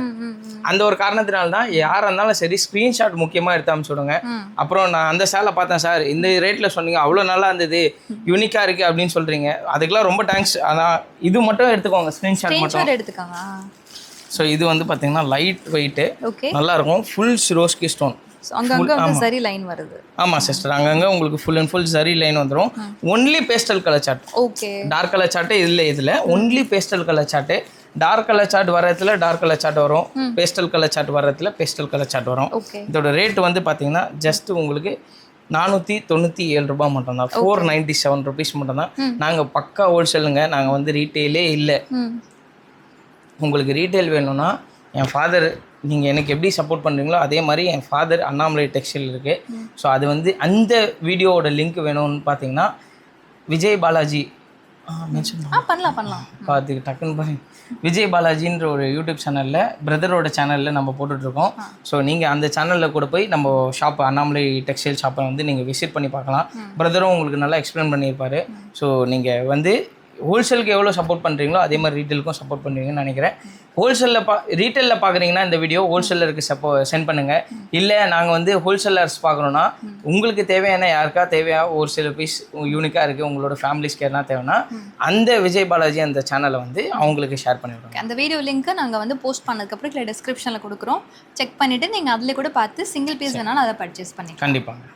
அந்த ஒரு காரணத்தினால தான் யாராக இருந்தாலும் சரி ஸ்க்ரீன்ஷாட் முக்கியமாக எடுத்து அனுப்பிச்சுடுங்க. அப்புறம் நான் அந்த சேலை பார்த்தேன் சார், இந்த ரேட்டில் சொன்னீங்க, அவ்வளோ நல்லா இருந்தது, யூனிக்காக இருக்குது அப்படின்னு சொல்கிறீங்க. அதுக்கெல்லாம் ரொம்ப தேங்க்ஸ். ஆனால் இது மட்டும் எடுத்துக்கோங்க, ஸ்க்ரீன்ஷாட் மட்டும் எடுத்துக்கோங்க. ஸோ இது வந்து பார்த்தீங்கன்னா லைட் வெயிட்டு, நல்லாயிருக்கும். Full Swarovski stone. அங்கங்க வந்து சரி லைன் வருது. ஆமா சிஸ்டர், அங்கங்க உங்களுக்கு full and full zari line வந்துரும். Only pastel colour chart. Okay, dark colour chart இல்ல, இதுல only pastel colour chart. Dark colour chart வரதுல டார்க் கலர் சார்ட் வரும், பேஸ்டல் கலர் சார்ட் வரதுல பேஸ்டல் கலர் சார்ட் வரும். ஓகே. இதோட ரேட் வந்து பார்த்தீங்கன்னா ஜஸ்ட் உங்களுக்கு 497 ரூபாய் மட்டும்தான், 497 ருபீஸ் மட்டும்தான். நாங்கள் பக்கா ஹோல்சேலுங்க, நாங்கள் வந்து ரீட்டெயிலே இல்லை. உங்களுக்கு ரீட்டெயில் வேணும்னா என் ஃபாதர், நீங்கள் எனக்கு எப்படி சப்போர்ட் பண்ணுறீங்களோ அதே மாதிரி என் ஃபாதர் அண்ணாமலை டெக்ஸ்டைல் இருக்குது. ஸோ அது வந்து அந்த வீடியோவோட லிங்க் வேணும்னு பார்த்தீங்கன்னா விஜய் பாலாஜி மென்ஷன் பண்ணலாம் பார்த்துக்கு டக்குன்னு பாருங்க. விஜய் பாலாஜின்ற ஒரு யூடியூப் சேனலில் பிரதரோட சேனலில் நம்ம போட்டுட்ருக்கோம். ஸோ நீங்கள் அந்த சேனலில் கூட போய் நம்ம ஷாப் அண்ணாமலை டெக்ஸ்டைல் ஷாப்பை வந்து நீங்கள் விசிட் பண்ணி பார்க்கலாம். பிரதரும் உங்களுக்கு நல்லா எக்ஸ்பிளைன் பண்ணியிருப்பார். ஸோ நீங்கள் வந்து ஹோல்சேலுக்கு எவ்வளோ சப்போர்ட் பண்ணுறீங்களோ அதே மாதிரி ரீட்டெயிலுக்கும் சப்போர்ட் பண்ணுவீங்கன்னு நினைக்கிறேன். ஹோல்சேலில் ரீட்டெயிலில் பார்க்குறீங்கன்னா இந்த வீடியோ ஹோல்சேலருக்கு சென்ட் பண்ணுங்கள். இல்லை நாங்கள் வந்து ஹோல்சேலர்ஸ் பார்க்குறோன்னா உங்களுக்கு தேவையான யாருக்கா ஒரு சில பீஸ் யூனிக்காக இருக்குது உங்களோட ஃபேமிலிஸ்க்கு எதனா தேவைன்னா அந்த விஜய் பாலாஜி அந்த சேனலை வந்து அவங்களுக்கு ஷேர் பண்ணிவிடுவோம். அந்த வீடியோ லிங்க்கை நாங்கள் வந்து போஸ்ட் பண்ணதுக்கப்புறம் இல்லை டிஸ்கிரிப்ஷனில் கொடுக்குறோம். செக் பண்ணிவிட்டு நீங்கள் அதில் கூட பார்த்து சிங்கிள் பீஸ் வேணாலும் அதை பர்ச்சேஸ் பண்ணிக்கலாம். கண்டிப்பாங்க.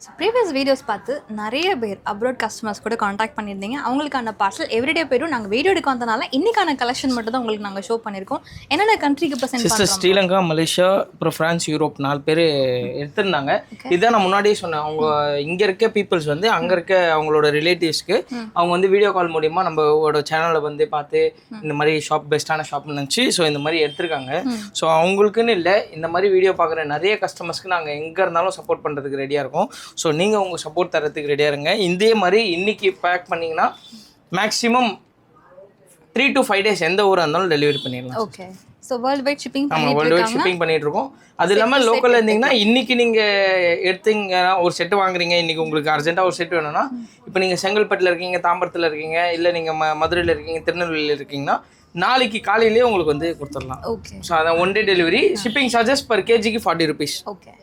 ஸோ ப்ரீவியஸ் வீடியோஸ் பார்த்து நிறைய பேர் அப்ராட் கஸ்டமர்ஸ் கூட காண்டாக்ட் பண்ணியிருந்தீங்க. அவங்களுக்கான பார்சல் எவ்ரிடே பேரும் நாங்கள் வீடியோ எடுக்க வந்தனால இன்றைக்கான கலெக்ஷன் மட்டும் தான் உங்களுக்கு நாங்கள் ஷோ பண்ணியிருக்கோம். என்னென்ன கண்ட்ரிக்கு இப்போ சென்ட் சிஸ்டர் ஸ்ரீலங்கா, மலேசியா, அப்புறம் ஃப்ரான்ஸ், யூரோப் 4 பேர் எடுத்திருந்தாங்க. இதுதான் நான் முன்னாடியே சொன்னேன். அவங்க இங்கே இருக்க பீப்புள்ஸ் வந்து அங்கே இருக்க அவங்களோட ரிலேட்டிவ்ஸ்க்கு அவங்க வந்து வீடியோ கால் மூலிமா நம்மளோட சேனலை வந்து பார்த்து இந்த மாதிரி ஷாப் பெஸ்ட்டான ஷாப்னு நினச்சி ஸோ இந்த மாதிரி எடுத்திருக்காங்க. ஸோ அவங்களுக்குன்னு இல்லை, இந்த மாதிரி வீடியோ பார்க்குற நிறைய கஸ்டமர்ஸ்க்கு நாங்கள் எங்கே இருந்தாலும் சப்போர்ட் பண்ணுறதுக்கு ரெடியாக இருக்கோம். ஸோ நீங்கள் உங்கள் சப்போர்ட் தரத்துக்கு ரெடியாக இருங்க. இதே மாதிரி இன்றைக்கி பேக் பண்ணிங்கன்னா மேக்ஸிமம் 3 to 5 days எந்த ஊராக இருந்தாலும் டெலிவரி பண்ணிடலாம். Okay. So world wide shipping world wide shipping பண்ணிட்டு இருக்கோம். அது இல்லாமல் லோக்கலில் இருந்தீங்கன்னா இன்றைக்கி நீங்கள் எடுத்தீங்க ஒரு செட்டு வாங்குறீங்க, இன்றைக்கி உங்களுக்கு அர்ஜென்ட்டாக ஒரு செட்டு வேணும்னா இப்போ நீங்கள் செங்கல்பட்டில் இருக்கீங்க, தாம்பரத்தில் இருக்கீங்க, இல்லை நீங்கள் மதுரையில் இருக்கீங்க, திருநெல்வேலியில் இருக்கீங்கன்னா நாளைக்கு காலையிலேயே உங்களுக்கு வந்து கொடுத்துடலாம். ஓகே. ஸோ அதான் 1 day delivery. Shipping charges per kg 40 rupees. Okay.